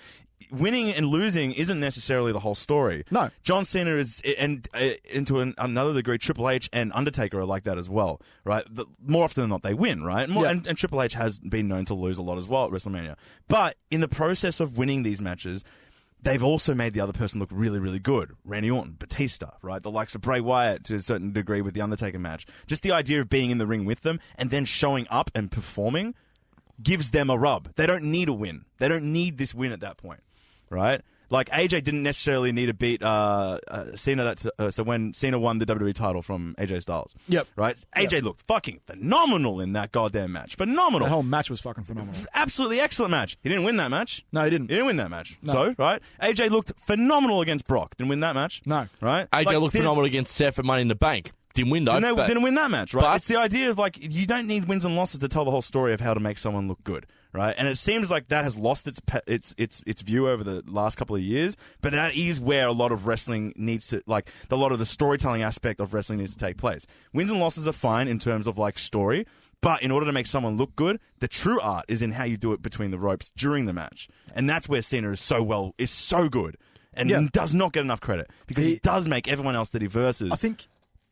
Winning and losing isn't necessarily the whole story.
No.
John Cena is, and another degree, Triple H and Undertaker are like that as well, right? More often than not, they win, right?
Yeah.
And Triple H has been known to lose a lot as well at WrestleMania. But in the process of winning these matches, they've also made the other person look really, really good. Randy Orton, Batista, right? The likes of Bray Wyatt to a certain degree with the Undertaker match. Just the idea of being in the ring with them and then showing up and performing gives them a rub. They don't need a win. They don't need this win at that point. Right? Like, AJ didn't necessarily need to beat Cena. So when Cena won the WWE title from AJ Styles.
Yep.
Right? AJ looked fucking phenomenal in that goddamn match. Phenomenal.
That whole match was fucking phenomenal.
Absolutely excellent match. He didn't win that match.
No, he didn't.
He didn't win that match.
No.
So, right? AJ looked phenomenal against Brock. Didn't win that match.
No.
Right?
AJ looked phenomenal against Seth at Money in the Bank. Didn't win, though.
Didn't win that match, right?
But
It's the idea of, like, you don't need wins and losses to tell the whole story of how to make someone look good, right? And it seems like that has lost its view over the last couple of years, but that is where a lot of wrestling needs to, like, a lot of the storytelling aspect of wrestling needs to take place. Wins and losses are fine in terms of, like, story, but in order to make someone look good, the true art is in how you do it between the ropes during the match. And that's where Cena is so good, and does not get enough credit, because he does make everyone else that he versus...
I think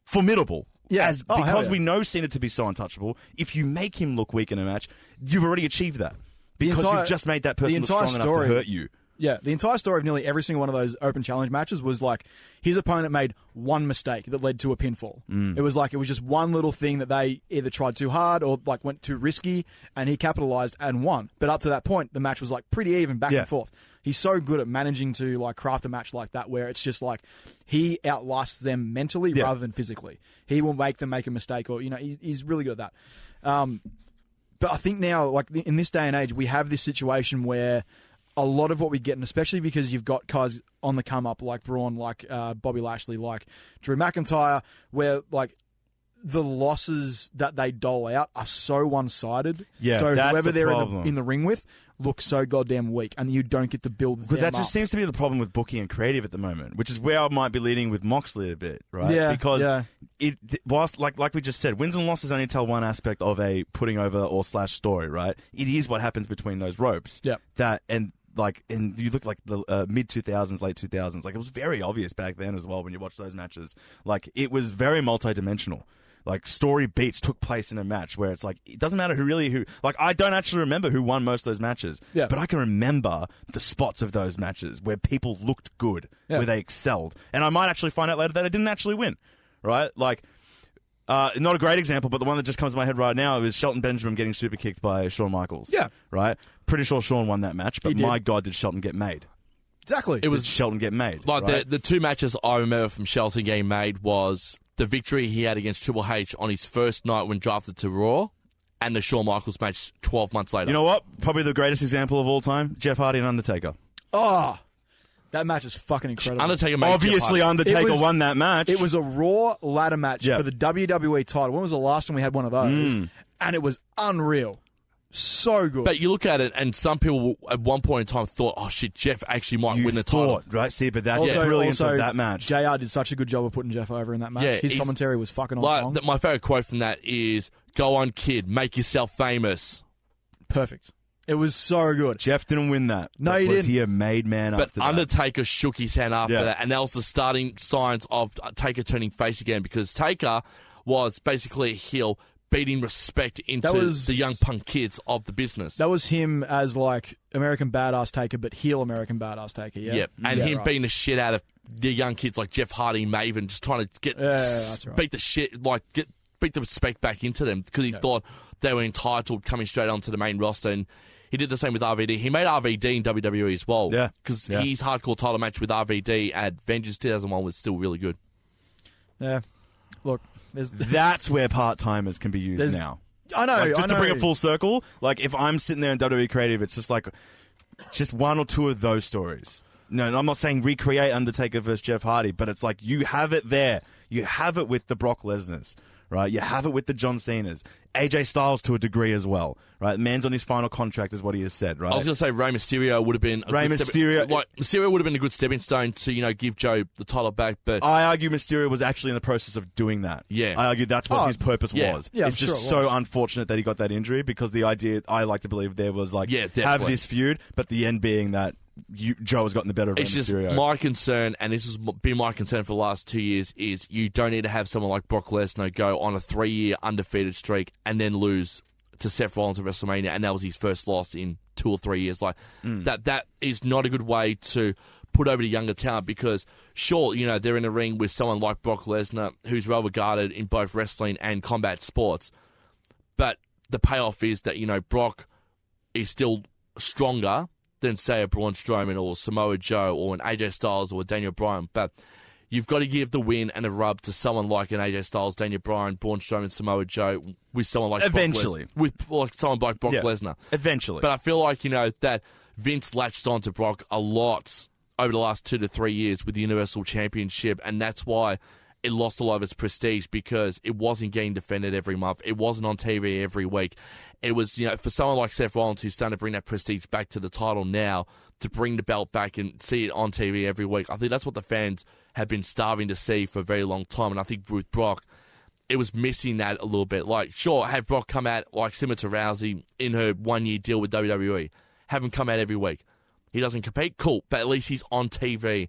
formidable.
Yeah.
Because we know Cena to be so untouchable, if you make him look weak in a match, you've already achieved that. Because you've just made that person look strong enough to hurt you.
Yeah, the entire story of nearly every single one of those open challenge matches was like his opponent made one mistake that led to a pinfall. It was just one little thing that they either tried too hard or like went too risky, and he capitalized and won. But up to that point, the match was like pretty even back and forth. He's so good at managing to like craft a match like that where it's just like he outlasts them mentally rather than physically. He will make them make a mistake, or he's really good at that. But I think now, like in this day and age, we have this situation where a lot of what we get, and especially because you've got guys on the come up like Braun, like Bobby Lashley, like Drew McIntyre, where like the losses that they dole out are so one-sided.
Yeah,
so
that's
whoever
the
they're
problem.
in the ring with looks so goddamn weak, and you don't get to build them
But that just
up.
seems to be the problem with booking and creative at the moment, which is where I might be leading with Moxley a bit, right?
Yeah,
because whilst like we just said, wins and losses only tell one aspect of a putting over or / story, right? It is what happens between those ropes.
Yep.
And you look like the mid 2000s, late 2000s, like it was very obvious back then as well when you watch those matches. Like it was very multidimensional. Like story beats took place in a match where it's like it doesn't matter who. Like I don't actually remember who won most of those matches, but I can remember the spots of those matches where people looked good, where they excelled, and I might actually find out later that I didn't actually win. Right? Like, not a great example, but the one that just comes to my head right now is Shelton Benjamin getting super kicked by Shawn Michaels.
Yeah.
Right? Pretty sure Shawn won that match, but my God, did Shelton get made.
Exactly.
Did Shelton get made?
Like
right?
the two matches I remember from Shelton getting made was the victory he had against Triple H on his first night when drafted to Raw, and the Shawn Michaels match 12 months later.
You know what? Probably the greatest example of all time, Jeff Hardy and Undertaker.
Oh, that match is fucking incredible.
Undertaker made
Obviously,
Jeff Hardy.
Undertaker won that match.
It was a Raw ladder match for the WWE title. When was the last time we had one of those? And it was unreal. So good.
But you look at it, and some people at one point in time thought, oh shit, Jeff actually might win the title.
Right? See, but that's the brilliance of that match.
JR did such a good job of putting Jeff over in that match.
Yeah,
his commentary was fucking on song.
My favourite quote from that is, go on, kid, make yourself famous.
Perfect. It was so good.
Jeff didn't win that.
No, he
was
didn't.
He a made man
But
after that.
Undertaker shook his hand after that, and that was the starting signs of Taker turning face again, because Taker was basically a heel, beating respect into the young punk kids of the business.
That was him as like American Badass Taker, but heel American Badass Taker. Yeah.
Yep. And him beating the shit out of the young kids like Jeff Hardy and Maven, just trying to get beat the shit, like beat the respect back into them, because he thought they were entitled coming straight onto the main roster. And he did the same with RVD. He made RVD in WWE as well.
Yeah.
Because his hardcore title match with RVD at Vengeance 2001 was still really good.
Yeah. Look,
that's where part-timers can be used now.
I know.
Like, to bring it full circle, like if I'm sitting there in WWE Creative, it's just like just one or two of those stories. No, I'm not saying recreate Undertaker versus Jeff Hardy, but it's like you have it there. You have it with the Brock Lesnar's, right? You have it with the John Cena's. AJ Styles to a degree as well, right? Man's on his final contract, is what he has said, right?
I was going to say Rey Mysterio would have been Mysterio would have been a good stepping stone to give Joe the title back. But
I argue Mysterio was actually in the process of doing that.
Yeah,
I argue that's what his purpose was.
Yeah,
it's just so unfortunate that he got that injury, because the idea I like to believe there was have this feud, but the end being that Joe has gotten the better of Rey Mysterio.
Just my concern, and this has been my concern for the last 2 years, is you don't need to have someone like Brock Lesnar go on a 3-year undefeated streak and then lose to Seth Rollins at WrestleMania, and that was his first loss in 2 or 3 years. That is not a good way to put over the younger talent, because sure, they're in a ring with someone like Brock Lesnar, who's well regarded in both wrestling and combat sports, but the payoff is that Brock is still stronger than, say, a Braun Strowman or Samoa Joe or an AJ Styles or a Daniel Bryan. But you've got to give the win and a rub to someone like an AJ Styles, Daniel Bryan, Braun Strowman, Samoa Joe, with someone like
eventually
someone like Brock Lesnar.
Eventually.
But I feel like that Vince latched onto Brock a lot over the last 2 to 3 years with the Universal Championship, and that's why it lost a lot of its prestige, because it wasn't getting defended every month. It wasn't on TV every week. It was, for someone like Seth Rollins, who's starting to bring that prestige back to the title now, to bring the belt back and see it on TV every week. I think that's what the fans have been starving to see for a very long time. And I think with Brock, it was missing that a little bit. Sure, have Brock come out similar to Rousey in her 1-year deal with WWE. Have him come out every week. He doesn't compete, cool, but at least he's on TV,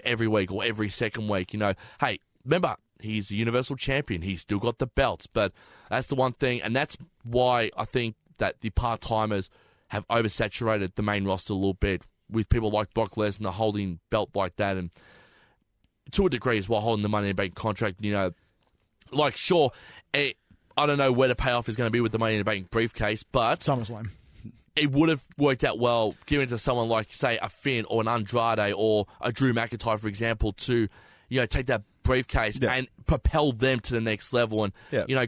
every week or every second week. Hey, remember, he's a Universal Champion. He's still got the belts, but that's the one thing, and that's why I think that the part-timers have oversaturated the main roster a little bit, with people like Brock Lesnar holding belt like that, and to a degree as well, holding the Money in the Bank contract. Sure, I don't know where the payoff is going to be with the Money in the Bank briefcase, but
SummerSlam.
It would have worked out well giving it to someone like, say, a Finn or an Andrade or a Drew McIntyre, for example, to take that briefcase and propel them to the next level, and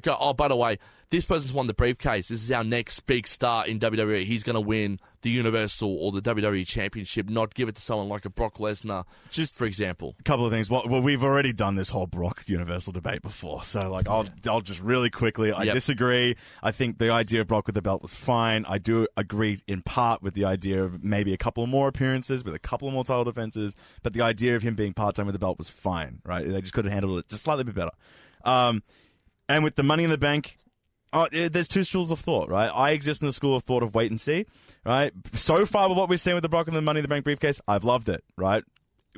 go, oh, by the way, this person's won the briefcase. This is our next big star in WWE. He's going to win the Universal or the WWE Championship, not give it to someone like a Brock Lesnar, just for example.
A couple of things. Well, we've already done this whole Brock Universal debate before, so I'll just really quickly, I disagree. I think the idea of Brock with the belt was fine. I do agree in part with the idea of maybe a couple more appearances with a couple more title defenses, but the idea of him being part-time with the belt was fine, right? They just could have handled it just slightly bit better. And with the Money in the Bank, there's two schools of thought, right? I exist in the school of thought of wait and see, right? So far with what we've seen with the Brock and the Money in the Bank briefcase, I've loved it, right?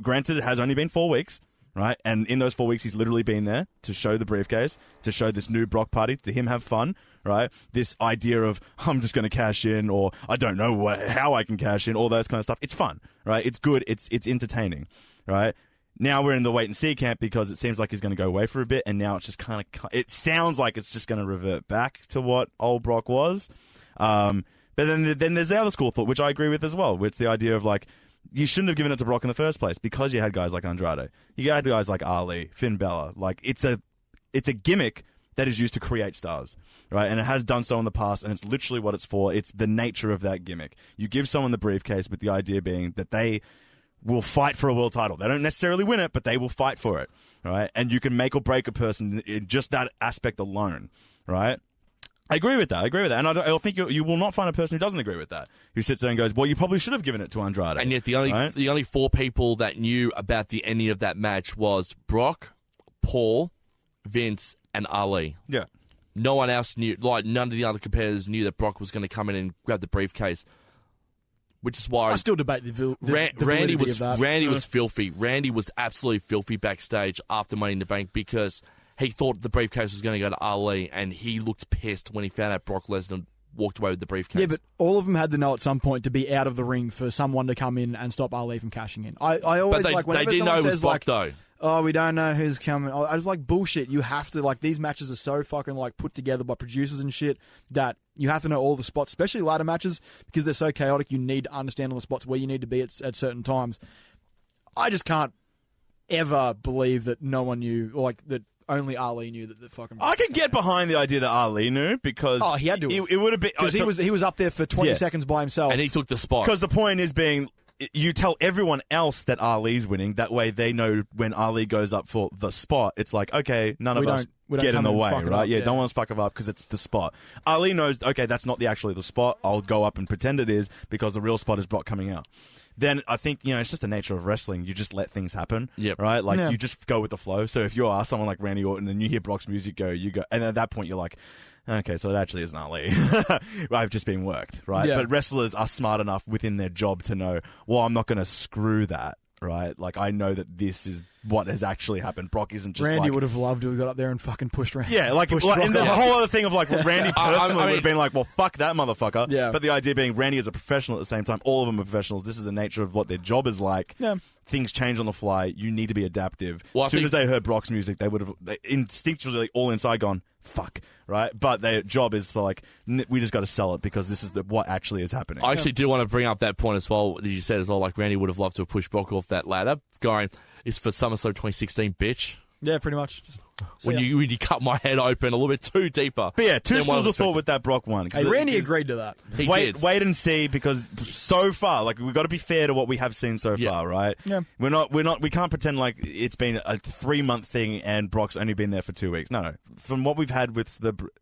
Granted, it has only been 4 weeks, right? And in those 4 weeks, he's literally been there to show the briefcase, to show this new Brock party, to him have fun, right? This idea of, I'm just going to cash in, or I don't know how I can cash in, all those kind of stuff. It's fun, right? It's good. It's entertaining, right? Now we're in the wait and see camp, because it seems like he's going to go away for a bit, and now it's just it sounds like it's just going to revert back to what old Brock was. But then there's the other school of thought, which I agree with as well, which is the idea of you shouldn't have given it to Brock in the first place, because you had guys like Andrade. You had guys like Ali, Finn Balor. It's a gimmick that is used to create stars, right? And it has done so in the past, and it's literally what it's for. It's the nature of that gimmick. You give someone the briefcase with the idea being that they will fight for a world title. They don't necessarily win it, but they will fight for it, right? And you can make or break a person in just that aspect alone, right? I agree with that. And I think you will not find a person who doesn't agree with that, who sits there and goes, well, you probably should have given it to Andrade.
And yet the only 4 people that knew about the ending of that match was Brock, Paul, Vince, and Ali.
Yeah.
No one else knew, none of the other competitors knew that Brock was going to come in and grab the briefcase. Which is why
I still debate the
Randy was
of that.
Randy was filthy. Randy was absolutely filthy backstage after Money in the Bank, because he thought the briefcase was going to go to Ali, and he looked pissed when he found out Brock Lesnar walked away with the briefcase.
Yeah, but all of them had to know at some point to be out of the ring for someone to come in and stop Ali from cashing in. I always
but they didn't know it was Brock though.
Oh, we don't know who's coming. I was like, bullshit. You have to, these matches are so fucking, put together by producers and shit that you have to know all the spots, especially ladder matches, because they're so chaotic. You need to understand all the spots where you need to be at certain times. I just can't ever believe that no one knew, or, that only Ali knew that the fucking...
I can get behind the idea that Ali knew, because...
Oh, he had to.
It would have been...
Because he was up there for 20 seconds by himself.
And he took the spot.
Because the point is being... You tell everyone else that Ali's winning. That way they know when Ali goes up for the spot, it's like, okay, none of us get in the way, right? Yeah,
Yeah.
don't want to fuck it up because it's the spot. Ali knows, okay, that's not actually the spot. I'll go up and pretend it is because the real spot is Brock coming out. Then I think, it's just the nature of wrestling. You just let things happen, right? Like, you just go with the flow. So if you are someone like Randy Orton and you hear Brock's music go, you go, and at that point you're like, okay, so it actually isn't Ali. I've just been worked, right?
Yeah.
But wrestlers are smart enough within their job to know, well, I'm not going to screw that, right? Like, I know that this is what has actually happened. Brock isn't just
Randy would have loved to have got up there and fucking pushed Randy.
Yeah, like and the whole other thing of like Randy personally would have been like, well, fuck that motherfucker.
Yeah.
But the idea being Randy is a professional at the same time. All of them are professionals. This is the nature of what their job is like.
Yeah.
Things change on the fly. You need to be adaptive.
Well,
as soon as they heard Brock's music, they would have instinctually all inside gone, fuck, right? But their job is to like, we just got to sell it because this is what actually is happening.
I actually do want to bring up that point as well that you said as well, like Randy would have loved to have pushed Brock off that ladder, going, it's for SummerSlam 2016, bitch.
Yeah, pretty much.
When you cut my head open a little bit too deeper.
But yeah, two schools of thought with that Brock one.
Hey, Randy agreed to that.
He did.
Wait and see, because so far, like, we've got to be fair to what we have seen so far, right?
Yeah.
We can't pretend like it's been a 3-month thing and Brock's only been there for 2 weeks. No. From what we've had with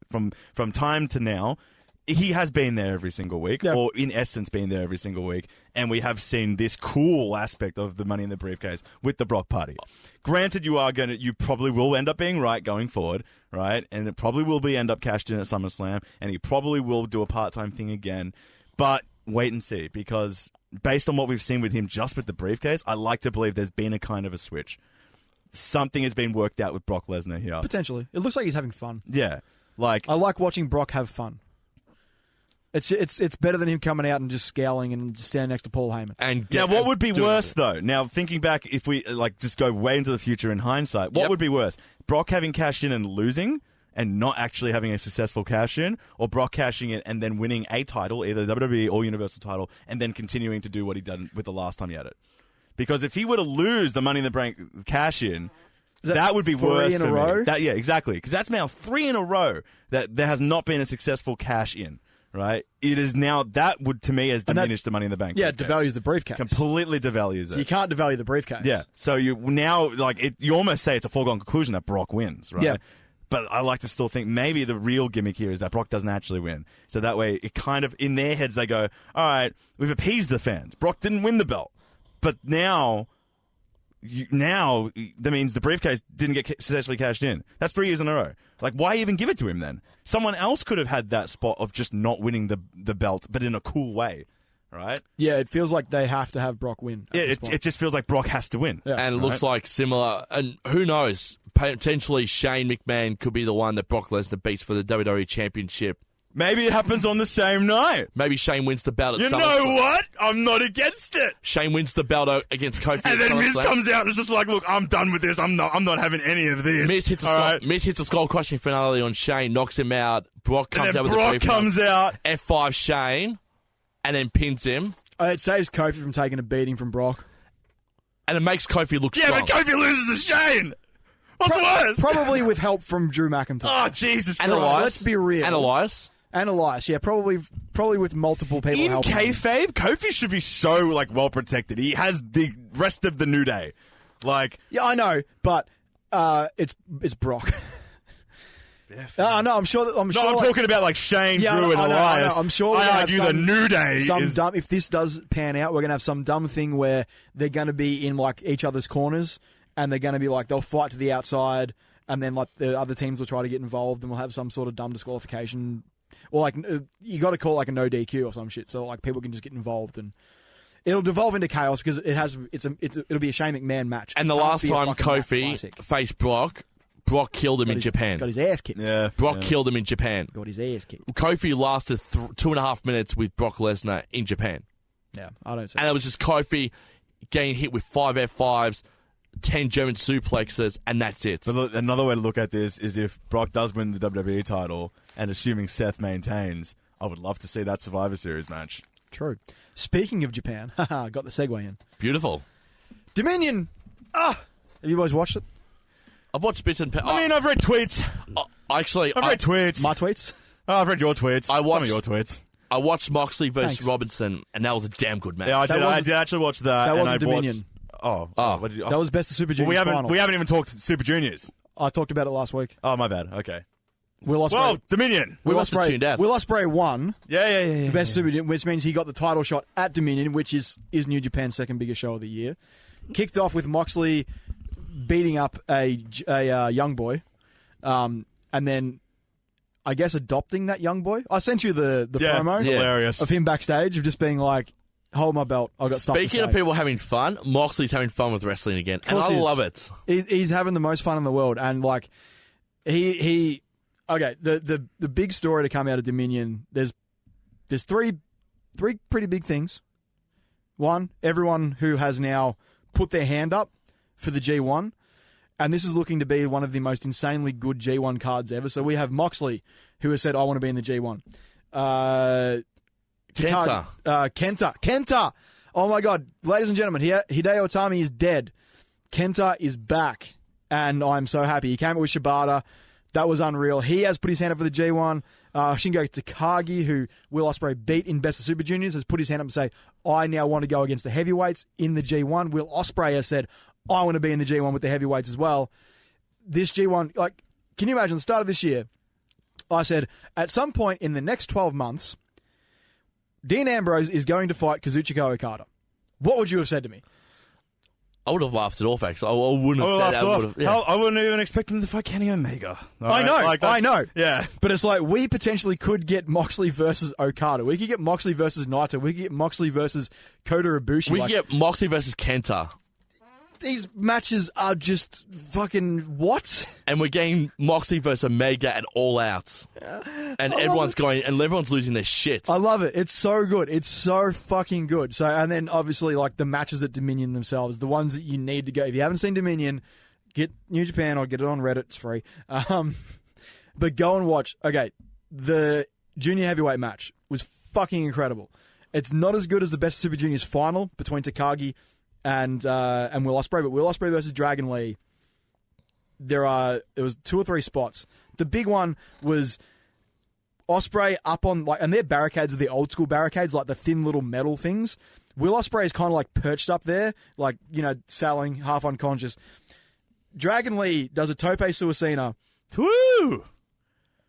from time to now, he has been there every single week, or in essence been there every single week, and we have seen this cool aspect of the Money in the Briefcase with the Brock party. Granted, you probably will end up being right going forward, right? And it probably will end up cashed in at SummerSlam, and he probably will do a part-time thing again, but wait and see, because based on what we've seen with him just with the briefcase, I like to believe there's been a kind of a switch. Something has been worked out with Brock Lesnar here.
Potentially. It looks like he's having fun.
Yeah. Like,
I like watching Brock have fun. It's better than him coming out and just scowling and just standing next to Paul Heyman.
Now, what would be worse, though? Now, thinking back, if we just go way into the future in hindsight, what would be worse? Brock having cashed in and losing and not actually having a successful cash in, or Brock cashing in and then winning a title, either WWE or Universal title, and then continuing to do what he did with the last time he had it? Because if he were to lose the Money in the Bank cash in, that would be worse
in a
for
row?
me. Yeah, exactly. Because that's now 3 in a row that there has not been a successful cash in. Right? It is now, that would, to me, has diminished the Money in the Bank.
Yeah, it devalues the briefcase.
Completely devalues it.
You can't devalue the briefcase.
Yeah. So you now, you almost say it's a foregone conclusion that Brock wins, right?
Yeah.
But I like to still think maybe the real gimmick here is that Brock doesn't actually win. So that way, it kind of, in their heads, they go, all right, we've appeased the fans. Brock didn't win the belt. But now that means the briefcase didn't get successfully cashed in. That's 3 years in a row. Like, why even give it to him then? Someone else could have had that spot of just not winning the belt, but in a cool way, right?
Yeah, it feels like they have to have Brock win.
Yeah, it just feels like Brock has to win.
Yeah.
And it looks like similar, and who knows, potentially Shane McMahon could be the one that Brock Lesnar beats for the WWE Championship.
Maybe it happens on the same night.
Maybe Shane wins the belt at
You
SummerSlam.
know what? I'm not against it.
Shane wins the belt against Kofi
And
at
then Miz
SummerSlam.
comes out and is just like, look, I'm done with this. I'm not having any of this.
Miz hits a skull-crushing finale on Shane, knocks him out. Brock comes
And then
out with
Brock
a
comes out.
F5 Shane, and then pins him.
It saves Kofi from taking a beating from Brock.
And it makes Kofi look strong.
Yeah, but Kofi loses to Shane. What's worse?
Probably with help from Drew McIntyre.
Oh, Jesus
And
Christ.
Elias.
Let's be real.
And Elias.
And Elias, yeah, probably with multiple people
In
helping him.
kayfabe, Kofi should be so well protected. He has the rest of the New Day.
Yeah, I know, but it's Brock. No, I'm sure. I'm
talking about Shane,
Yeah,
Drew, and
I know.
Elias.
I'm sure.
I argue the New Day is
dumb. If this does pan out, we're gonna have some dumb thing where they're gonna be in each other's corners, and they're gonna be they'll fight to the outside, and then the other teams will try to get involved, and we'll have some sort of dumb disqualification. Or you got to call it a no DQ or some shit, so people can just get involved, and it'll devolve into chaos because it'll be a Shane McMahon match.
And the last time Kofi faced Brock killed him in Japan.
Got his ass kicked.
Yeah,
Brock killed him in Japan.
Got his ass kicked.
Kofi lasted 2.5 minutes with Brock Lesnar in Japan.
Yeah, I don't see.
And it was just Kofi getting hit with 5 F5s, 10 German suplexes, and that's it.
But another way to look at this is if Brock does win the WWE title, and assuming Seth maintains, I would love to see that Survivor Series match.
True. Speaking of Japan, got the segue in.
Beautiful.
Dominion! Have you guys watched it?
I've watched bits and pieces.
I've read tweets.
I've
read tweets.
My tweets?
I've read your tweets.
I watched
some of your tweets.
I watched Moxley versus
Thanks.
Robinson, and that was a damn good match.
Yeah, I did actually watch that.
That
and
wasn't
I
Dominion.
What did you,
That was Best of Super Juniors final.
We haven't even talked Super Juniors.
I talked about it last week.
Oh, my bad. Okay.
Will Ospreay.
Well, Dominion.
Will
must have tuned out.
Will Ospreay won
Yeah.
the best Super Junior, which means he got the title shot at Dominion, which is New Japan's second biggest show of the year. Kicked off with Moxley beating up a young boy, and then I guess adopting that young boy. I sent you the promo
Hilarious.
of him backstage of just being like, "Hold my belt, I've got stuff to say."
Speaking of people having fun, Moxley's having fun with wrestling again, and I love it.
He's having the most fun in the world, and like he okay. The big story to come out of Dominion. There's three pretty big things. One, everyone who has now put their hand up for the G1, and this is looking to be one of the most insanely good G1 cards ever. So we have Moxley, who has said, "I want to be in the G1." Kenta. Oh my God, ladies and gentlemen, Hideo Itami is dead. Kenta is back, and I'm so happy. He came out with Shibata. That was unreal. He has put his hand up for the G1. Shingo Takagi, who Will Ospreay beat in Best of Super Juniors, has put his hand up and say, "I now want to go against the heavyweights in the G1." Will Ospreay has said, "I want to be in the G1 with the heavyweights as well." This G1, like, can you imagine the start of this year? I said, at some point in the next 12 months, Dean Ambrose is going to fight Kazuchika Okada. What would you have said to me?
I would have laughed it off, actually. I wouldn't have said that.
I wouldn't even expect him to fight Kenny Omega.
I know.
Yeah.
But it's like, we potentially could get Moxley versus Okada. We could get Moxley versus Naito. We could get Moxley versus Kota Ibushi.
We could get Moxley versus Kenta.
These matches are just fucking what?
And we're getting Moxley versus Omega at All Out. And everyone's losing their shit.
I love it. It's so good. It's so fucking good. So, and then obviously, like, the matches at Dominion themselves, the ones that you need to go. If you haven't seen Dominion, get New Japan or get it on Reddit. It's free. But go and watch. Okay, the junior heavyweight match was fucking incredible. It's not as good as the Best of Super Juniors final between Takagi and Will Ospreay, but Will Ospreay versus Dragon Lee, there was 2 or 3 spots. The big one was Ospreay up on, like, and their barricades are the old school barricades, like the thin little metal things. Will Ospreay is kind of like perched up there, like, you know, sailing, half unconscious. Dragon Lee does a tope suicina.
Woo!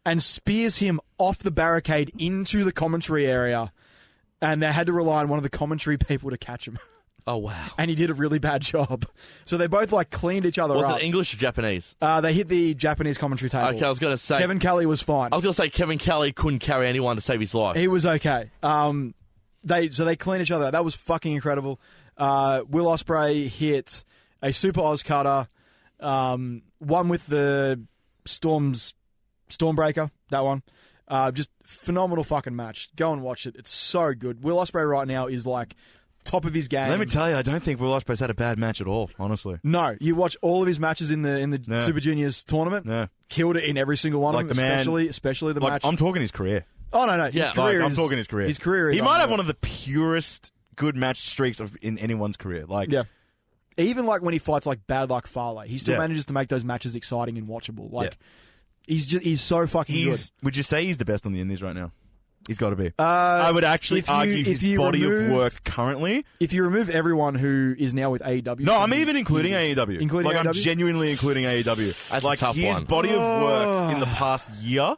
And spears him off the barricade into the commentary area, and they had to rely on one of the commentary people to catch him.
Oh, wow.
And he did a really bad job. So they both, like, cleaned each other up.
Was it English or Japanese?
They hit the Japanese commentary table.
Okay, I was going to say...
Kevin Kelly was fine.
I was going to say Kevin Kelly couldn't carry anyone to save his life.
He was okay. They cleaned each other up. That was fucking incredible. Will Ospreay hit a Super Oz cutter, one with the Stormbreaker, that one. Just phenomenal fucking match. Go and watch it. It's so good. Will Ospreay right now is, like, top of his game.
Let me tell you, I don't think Will Ospreay's had a bad match at all, honestly.
No, you watch all of his matches in the Super Juniors tournament.
Yeah.
Killed it in every single one
like
of them, especially the match.
I'm talking his career.
Oh, no. His career
I'm talking his career.
His career is
he might have one of the purest good match streaks in anyone's career. Like,
yeah. Even like when he fights like Bad Luck Fale, he still manages to make those matches exciting and watchable. Like, he's so fucking good.
Would you say he's the best on the indies right now? He's got to be. I would actually argue his body of work currently.
If you remove everyone who is now with AEW.
No, I'm even including AEW.
Including AEW?
I'm genuinely including AEW.
That's
like,
a tough
his
one.
body of work in the past year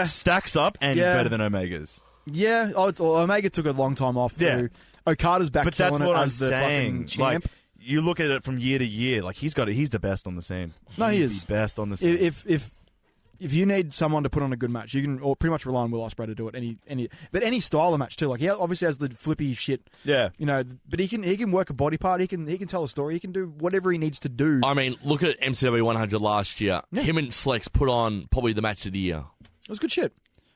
stacks up and is better than Omega's.
Yeah. Omega took a long time off too.
Yeah.
Okada's back killing it as the fucking champ.
Like, you look at it from year to year, like, he's the best on the scene.
No, he is.
He's the best on the scene.
If you need someone to put on a good match, you can pretty much rely on Will Ospreay to do it. But any style of match too. Like, he obviously has the flippy shit.
Yeah.
You know, but he can work a body part. He can tell a story. He can do whatever he needs to do.
I mean, look at MCW 100 last year.
Yeah.
Him and Slex put on probably the match of the year.
It was good shit.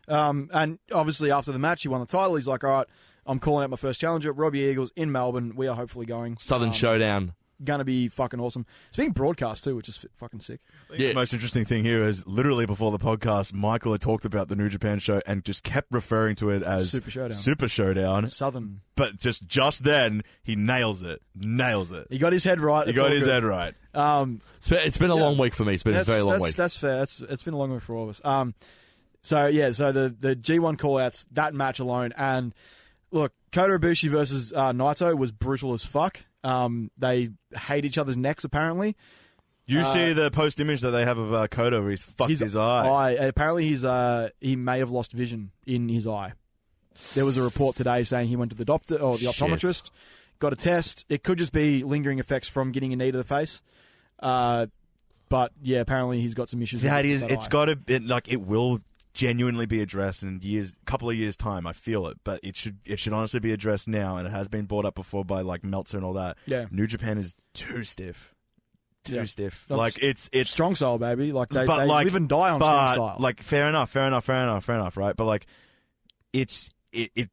And obviously after the match, he won the title. He's like, all right, I'm calling out my first challenger, Robbie Eagles in Melbourne. We are hopefully going.
Southern Showdown.
Gonna be fucking awesome. It's being broadcast too, which is fucking sick.
The most interesting thing here is literally before the podcast, Michael had talked about the New Japan show and just kept referring to it as Super Showdown.
Southern.
But just then, he nails it.
He got his head right.
He got his head right.
It's been a long week for me. It's been a very long week.
That's fair. It's been a long week for all of us. So the G1 call-outs, that match alone, and look, Kota Ibushi versus Naito was brutal as fuck. They hate each other's necks, apparently.
You see the post image that they have of Kota where he's fucked his eye.
Apparently, he may have lost vision in his eye. There was a report today saying he went to the doctor or the optometrist, got a test. It could just be lingering effects from getting a knee to the face. But yeah, apparently he's got some issues.
It will genuinely be addressed in couple of years time. I feel it, but it should honestly be addressed now, and it has been brought up before by like Meltzer and all that.
Yeah,
New Japan is too stiff. Too stiff. Like it's
strong style, baby. Like they live and die on strong style.
Like fair enough, right? But like it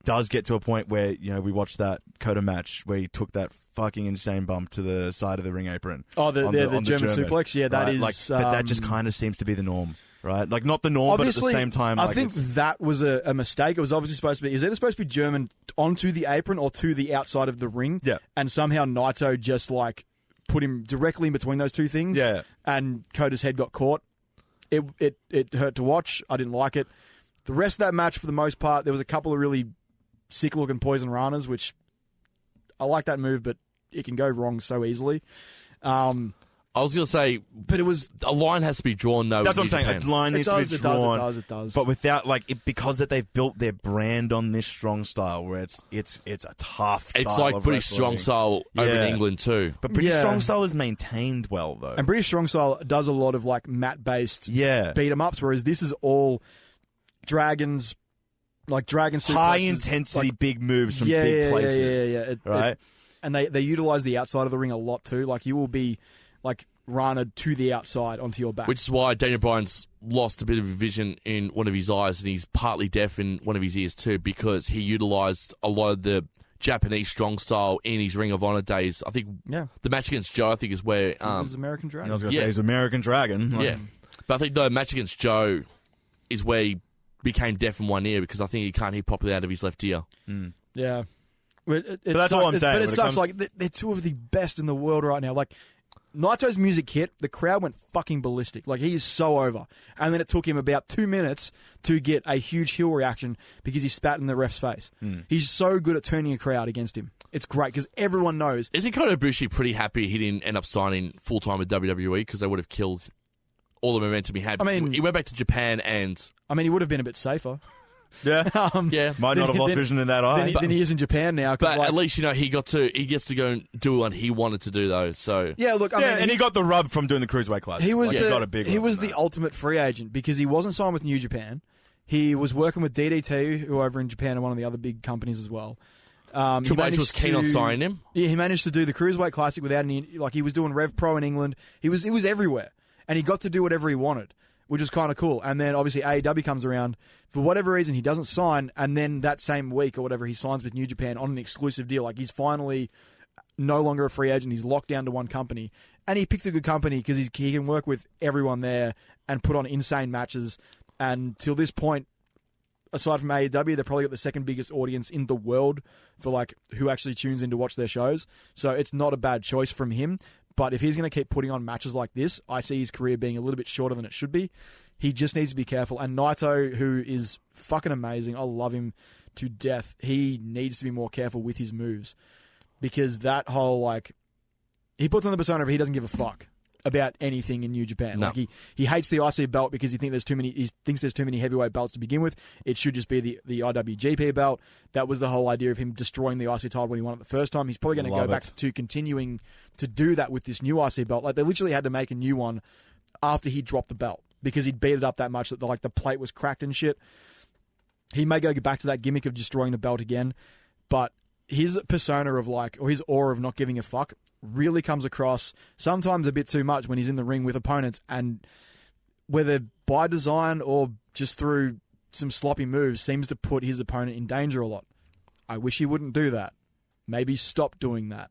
does get to a point where, you know, we watched that Kota match where he took that fucking insane bump to the side of the ring apron.
Oh, the German suplex. Yeah, that is.
But that just kind of seems to be the norm. Right, like not the norm, but at the same time,
I think that was a mistake. It was obviously supposed to be. Is either supposed to be German onto the apron or to the outside of the ring?
Yeah,
and somehow Naito just like put him directly in between those two things.
Yeah,
and Kota's head got caught. It hurt to watch. I didn't like it. The rest of that match, for the most part, there was a couple of really sick looking poison ranas, which I like that move, but it can go wrong so easily.
I was going to say,
but it was
a line has to be drawn. No,
that's what I'm saying. A line needs to be drawn.
It does.
But without because that they've built their brand on this strong style, where it's a tough.
It's
style
like
of
British
wrestling.
strong style over in England too.
But British strong style is maintained well though,
and British strong style does a lot of like mat based beat 'em ups, whereas this is all dragons, like dragon suplexes,
high intensity, like, big moves from big places. Right,
and they utilize the outside of the ring a lot too. Like you will be like Rana to the outside onto your back.
Which is why Daniel Bryan's lost a bit of vision in one of his eyes, and he's partly deaf in one of his ears too, because he utilised a lot of the Japanese strong style in his Ring of Honor days. I think the match against Joe, is where...
it was American Dragon.
I was going to say, he's American Dragon.
Yeah. But I think the match against Joe is where he became deaf in one ear, because I think he can't hear properly out of his left ear.
Mm.
Yeah.
But that's all I'm saying.
But it sucks. Like, they're two of the best in the world right now. Like, Naito's music hit, the crowd went fucking ballistic. Like, he is so over. And then it took him about 2 minutes to get a huge heel reaction because he spat in the ref's face. He's so good at turning a crowd against him. It's great because everyone knows.
Isn't Kota Ibushi pretty happy he didn't end up signing full-time with WWE, because they would have killed all the momentum he had? I mean, he went back to Japan and...
I mean, he would have been a bit safer.
Yeah, might not have lost vision in that eye.
Then he is in Japan now.
But at least, you know, he gets to go and do what he wanted to do, though. So
yeah, look, I mean,
and he got the rub from doing the Cruiserweight Classic.
He was
the
the ultimate free agent because he wasn't signed with New Japan. He was working with DDT, who over in Japan are one of the other big companies as well.
Triple H was keen on signing him.
Yeah, he managed to do the Cruiserweight Classic without any. Like, he was doing Rev Pro in England. He was everywhere, and he got to do whatever he wanted, which is kind of cool. And then obviously AEW comes around. For whatever reason, he doesn't sign, and then that same week or whatever, he signs with New Japan on an exclusive deal. Like, he's finally no longer a free agent. He's locked down to one company. And he picked a good company because he can work with everyone there and put on insane matches. And till this point, aside from AEW, they've probably got the second biggest audience in the world for like who actually tunes in to watch their shows. So it's not a bad choice from him. But if he's going to keep putting on matches like this, I see his career being a little bit shorter than it should be. He just needs to be careful. And Naito, who is fucking amazing, I love him to death, he needs to be more careful with his moves. Because that whole, like, he puts on the persona of he doesn't give a fuck about anything in New Japan.
No.
Like, he hates the IC belt because he thinks there's too many heavyweight belts to begin with. It should just be the IWGP belt. That was the whole idea of him destroying the IC title when he won it the first time. He's probably going to go back to continuing to do that with this new IC belt. Like, they literally had to make a new one after he dropped the belt because he'd beat it up that much that the plate was cracked and shit. He may go back to that gimmick of destroying the belt again, but his persona of or his aura of not giving a fuck really comes across sometimes a bit too much when he's in the ring with opponents, and whether by design or just through some sloppy moves seems to put his opponent in danger a lot. I wish he wouldn't do that. Maybe stop doing that.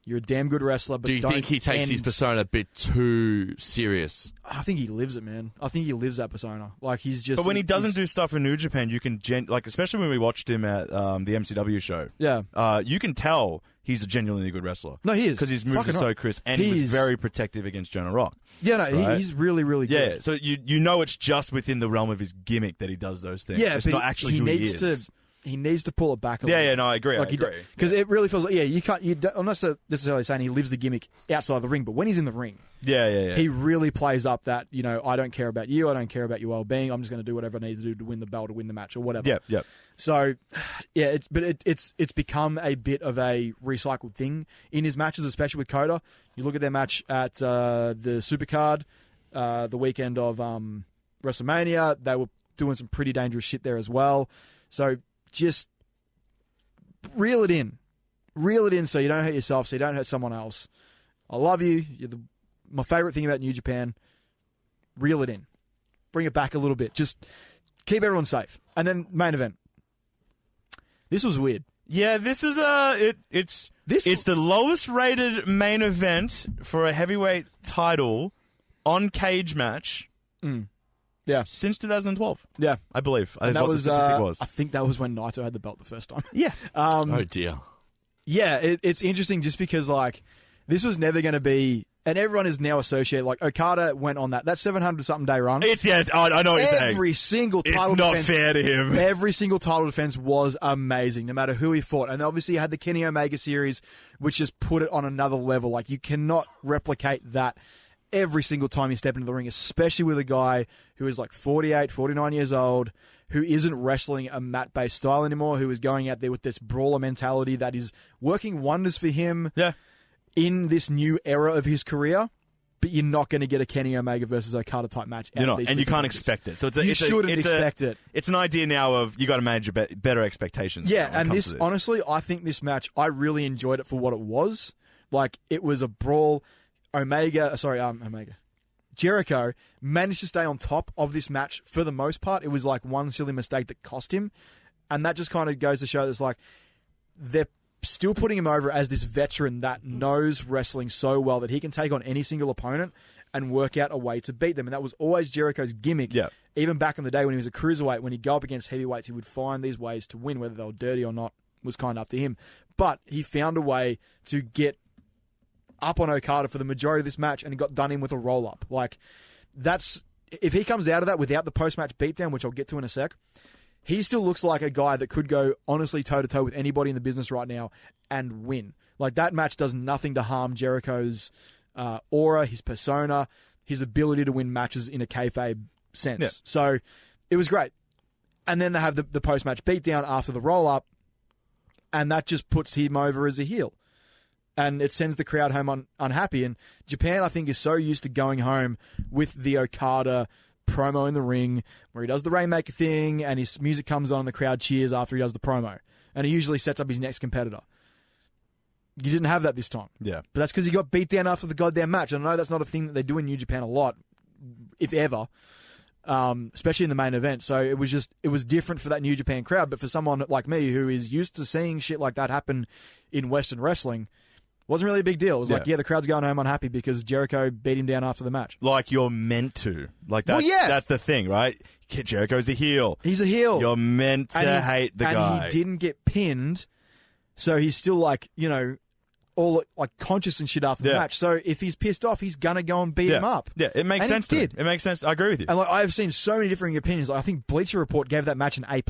You're a damn good wrestler, but
do you think he takes his persona a bit too serious?
I think he lives it, man. I think he lives that persona. Like, he's just...
But when he doesn't do stuff in New Japan, you can... especially when we watched him at the MCW show.
Yeah.
You can tell he's a genuinely good wrestler.
No, he is.
Because his moves are so crisp, and he was very protective against Jonah Rock.
Yeah, no, right? He's really, really good.
Yeah, so you know it's just within the realm of his gimmick that he does those things.
Yeah,
it's not actually who he is.
he needs to pull it back a
Yeah,
little.
yeah, no, I agree.
Because it really feels like, I'm not necessarily saying he lives the gimmick outside the ring, but when he's in the ring, he really plays up that, I don't care about you, I don't care about your well-being, I'm just going to do whatever I need to do to win the belt or win the match or whatever.
Yep.
So, yeah, it's become a bit of a recycled thing in his matches, especially with Coda. You look at their match at the Supercard, the weekend of WrestleMania, they were doing some pretty dangerous shit there as well. So just reel it in so you don't hurt yourself, so you don't hurt someone else. I love you. You're my favorite thing about New Japan. Reel it in. Bring it back a little bit. Just keep everyone safe. And then main event. This was weird.
Yeah, this is it's the lowest rated main event for a heavyweight title on Cage Match.
Yeah.
Since 2012.
Yeah.
I believe.
And that was,
the statistic was.
I think that was when Naito had the belt the first time.
Yeah.
Oh, dear.
Yeah, it's interesting just because, this was never going to be... And everyone is now associated. Okada went on that 700-something day run.
I know what you're saying.
Every single title
defense...
It's
not fair to him.
Every single title defense was amazing, no matter who he fought. And obviously you had the Kenny Omega series, which just put it on another level. You cannot replicate that every single time you step into the ring, especially with a guy who is 48, 49 years old, who isn't wrestling a mat-based style anymore, who is going out there with this brawler mentality that is working wonders for him in this new era of his career. But you're not going to get a Kenny Omega versus Okada type match.
You're not, and you can't expect it. So you shouldn't expect it. It's an idea now of you got to manage better expectations.
Yeah, and this honestly, I think this match, I really enjoyed it for what it was. It was a brawl. Jericho managed to stay on top of this match for the most part. It was one silly mistake that cost him. And that just kind of goes to show that they're still putting him over as this veteran that knows wrestling so well that he can take on any single opponent and work out a way to beat them. And that was always Jericho's gimmick.
Yeah. Even
back in the day when he was a cruiserweight, when he'd go up against heavyweights, he would find these ways to win, whether they were dirty or not was kind of up to him. But he found a way to get up on Okada for the majority of this match, and he got done in with a roll-up. If he comes out of that without the post-match beatdown, which I'll get to in a sec, he still looks like a guy that could go, honestly, toe-to-toe with anybody in the business right now and win. That match does nothing to harm Jericho's aura, his persona, his ability to win matches in a kayfabe sense. Yeah. So, it was great. And then they have the post-match beatdown after the roll-up, and that just puts him over as a heel. And it sends the crowd home unhappy. And Japan, I think, is so used to going home with the Okada promo in the ring where he does the Rainmaker thing and his music comes on and the crowd cheers after he does the promo. And he usually sets up his next competitor. You didn't have that this time.
Yeah.
But that's because he got beat down after the goddamn match. And I know that's not a thing that they do in New Japan a lot, if ever, especially in the main event. So it was different for that New Japan crowd. But for someone like me who is used to seeing shit like that happen in Western wrestling, wasn't really a big deal. It was the crowd's going home unhappy because Jericho beat him down after the match. You're meant to. That's the thing, right? Jericho's a heel. He's a heel. You're meant to hate the guy. And he didn't get pinned, so he's still all conscious and shit after the match. So if he's pissed off, he's gonna go and beat him up. Yeah, it makes sense to me. It makes sense. I agree with you. And I've seen so many differing opinions. I think Bleacher Report gave that match an A+.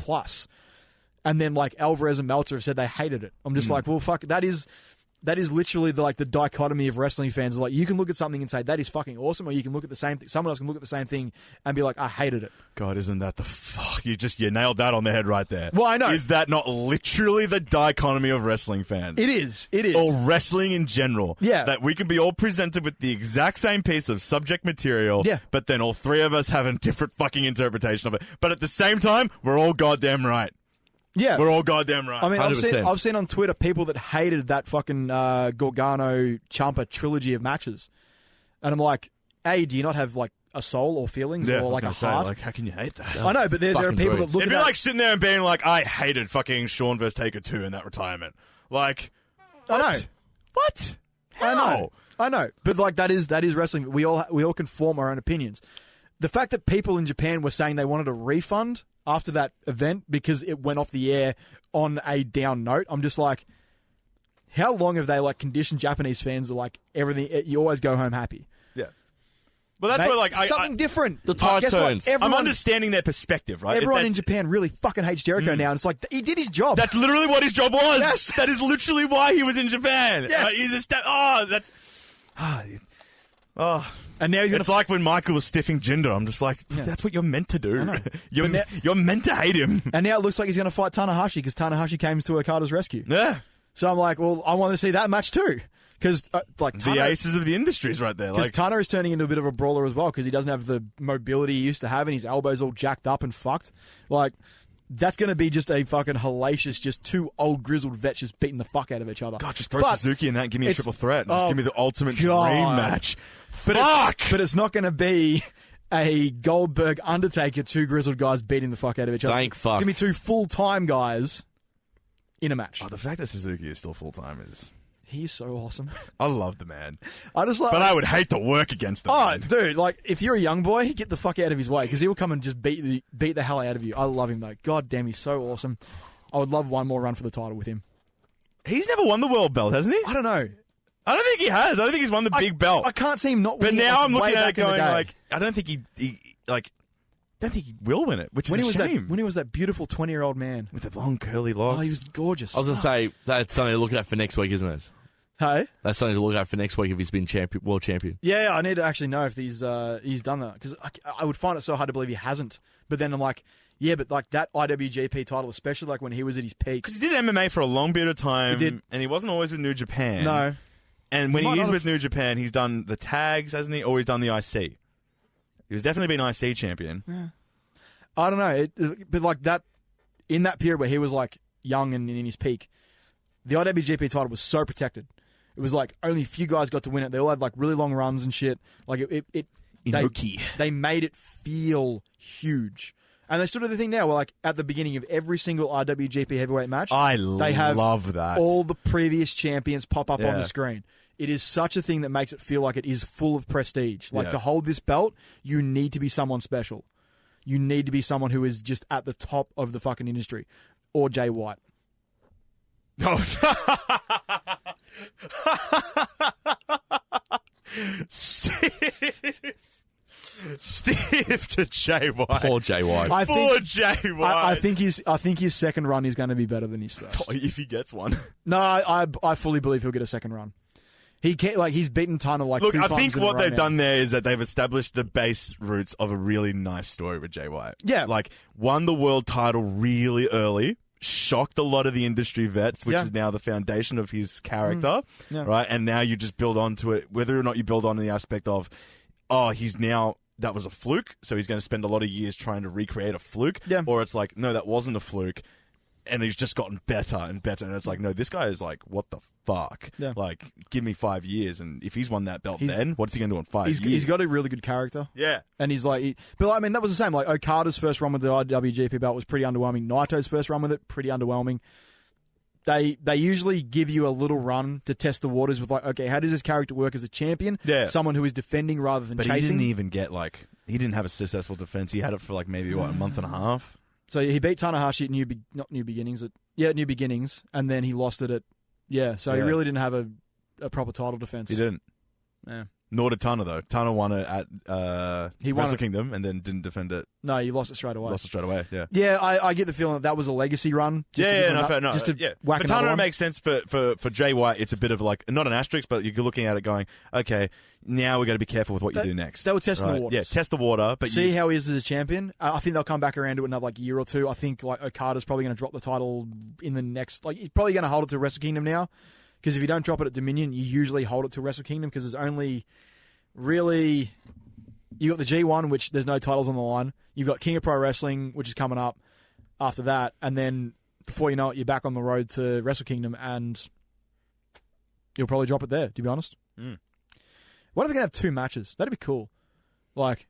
And then Alvarez and Meltzer have said they hated it. I'm just well, fuck, that is literally the dichotomy of wrestling fans. You can look at something and say, that is fucking awesome, or you can look at the same thing. Someone else can look at the same thing and be like, I hated it. God, isn't that the fuck? You nailed that on the head right there. Well, I know. Is that not literally the dichotomy of wrestling fans? It is. It is. Or wrestling in general. Yeah. That we can be all presented with the exact same piece of subject material, but then all three of us have a different fucking interpretation of it. But at the same time, we're all goddamn right. Yeah. We're all goddamn right. I mean, I've seen on Twitter people that hated that fucking Gargano-Ciampa trilogy of matches. And I'm like, A, do you not have a soul or feelings or a heart? How can you hate that? I know, but there are people that look at that. It'd be sitting there and being I hated fucking Shawn vs. Taker 2 in that retirement. I know. What? How? I know. But that is wrestling. We all can form our own opinions. The fact that people in Japan were saying they wanted a refund after that event because it went off the air on a down note, I'm just how long have they conditioned Japanese fans to everything? You always go home happy. Yeah.
Well, that's where, like,
something different.
The tide
Guess what?
turns.
I'm understanding their perspective, right?
Everyone in Japan really fucking hates Jericho now, and it's like, he did his job.
That's literally what his job was.
Yes.
That is literally why he was in Japan.
Yes. And now he's
It's like when Michael was stiffing Jinder. I'm just like, that's what you're meant to do. You're meant to hate him.
And now it looks like he's going to fight Tanahashi because Tanahashi came to Okada's rescue.
Yeah.
So I'm like, well, I want to see that match too. Because
The aces of the industries right there.
Because
Like,
Tana is turning into a bit of a brawler as well because he doesn't have the mobility he used to have and his elbows all jacked up and fucked. Like, that's going to be just a fucking hellacious, just two old grizzled vets just beating the fuck out of each other.
God, just throw Suzuki in that and give me a triple threat. Just give me the ultimate
God.
dream match.
But it's not going to be a Goldberg Undertaker, two grizzled guys beating the fuck out of each other.
Thank fuck.
It's going to be two full-time guys in a match.
Oh, the fact that Suzuki is still full-time is...
He's so awesome.
I love the man.
I just like...
But I would hate to work against the
Oh,
man.
dude, like, if you're a young boy, get the fuck out of his way, because he'll come and just beat the hell out of you. I love him, though. God damn, he's so awesome. I would love one more run for the title with him.
He's never won the world belt, hasn't he?
I don't know.
I don't think he has. I don't think he's won the big belt.
I can't see him not
But
winning it.
now
like,
I'm
way
looking at it
back in the
going,
day.
like, I don't think don't think he will win it, which is
when
a
he was
shame.
when he was that beautiful 20-year-old man.
With the long curly locks.
Oh, he was gorgeous.
I was going to say, that's something to look at for next week, isn't it?
Hey?
That's something to look at for next week if he's been world champion.
Yeah, I need to actually know if he's done that, because I would find it so hard to believe he hasn't. But then I'm like, yeah, but like that IWGP title, especially like when he was at his peak.
Because he did MMA for a long period of time.
He did.
And he wasn't always with New Japan.
No.
And when
He might
he is
not
with
have.
New Japan, he's done the tags, hasn't he? Or he's done the IC. He's definitely been IC champion.
I don't know, but like that, in that period where he was like young and in his peak, the IWGP title was so protected. It was like only a few guys got to win it. They all had like really long runs and shit. Like they made it feel huge. And they still do the thing now where like at the beginning of every single IWGP heavyweight match, they have
love that.
all the previous champions pop up on
Yeah.
the screen. It is such a thing that makes it feel like it is full of prestige. Like
Yeah.
to hold this belt, you need to be someone special. You need to be someone who is just at the top of the fucking industry. Or Jay White.
Stiff to Jay White.
Poor Jay White.
Poor Jay White.
I think his second run is going to be better than his first.
If he gets one.
No, I fully believe he'll get a second run. He can't, like, he's beaten Tana like
Look,
two
I
times
think
in a
what
row
they've
now.
done there is that they've established the base roots of a really nice story with Jay White.
Yeah.
Like, won the world title really early, shocked a lot of the industry vets, which
Yeah.
is now the foundation of his character,
Yeah.
right? And now you just build onto it, whether or not you build on the aspect of, he's now... That was a fluke, so he's going to spend a lot of years trying to recreate a fluke.
Yeah.
Or it's like, no, that wasn't a fluke, and he's just gotten better and better. And it's like, no, this guy is like, what the fuck?
Yeah.
Like, give me 5 years, and if he's won that belt
He's-
then, what's he going to do in 5 years?
He's got a really good character.
Yeah.
And he's like... but, I mean, that was the same. Like, Okada's first run with the IWGP belt was pretty underwhelming. Naito's first run with it, pretty underwhelming. They usually give you a little run to test the waters with, like, okay, how does this character work as a champion?
Yeah.
Someone who is defending rather than
But
chasing.
he didn't even get, like... He didn't have a successful defense. He had it for, like, maybe, a month and a half?
So he beat Tanahashi at New Beginnings, and then he lost it at... Yeah, so he
Yeah.
really didn't have a proper title defense.
He didn't.
Yeah.
Nor did Tana, though. Tana won it at
He won
Wrestle
it.
Kingdom and then didn't defend it.
No, he lost it straight away.
Lost it straight away, yeah.
Yeah, I get the feeling that was a legacy run. Just to give him whack
For
another
Tana, it
one.
makes sense. For Jay White, it's a bit of like, not an asterisk, but you're looking at it going, okay, now we've got to be careful with what you do next.
They were testing the waters.
Yeah, test the water. But
See how he is as a champion. I think they'll come back around to it in another year or two. I think like Okada's probably going to drop the title in the next... Like, he's probably going to hold it to Wrestle Kingdom now. Because if you don't drop it at Dominion, you usually hold it to Wrestle Kingdom because there's only... Really, you got the G1, which there's no titles on the line. You've got King of Pro Wrestling, which is coming up after that, and then before you know it, you're back on the road to Wrestle Kingdom, and you'll probably drop it there. To be honest, what if they're gonna have two matches? That'd be cool. Like,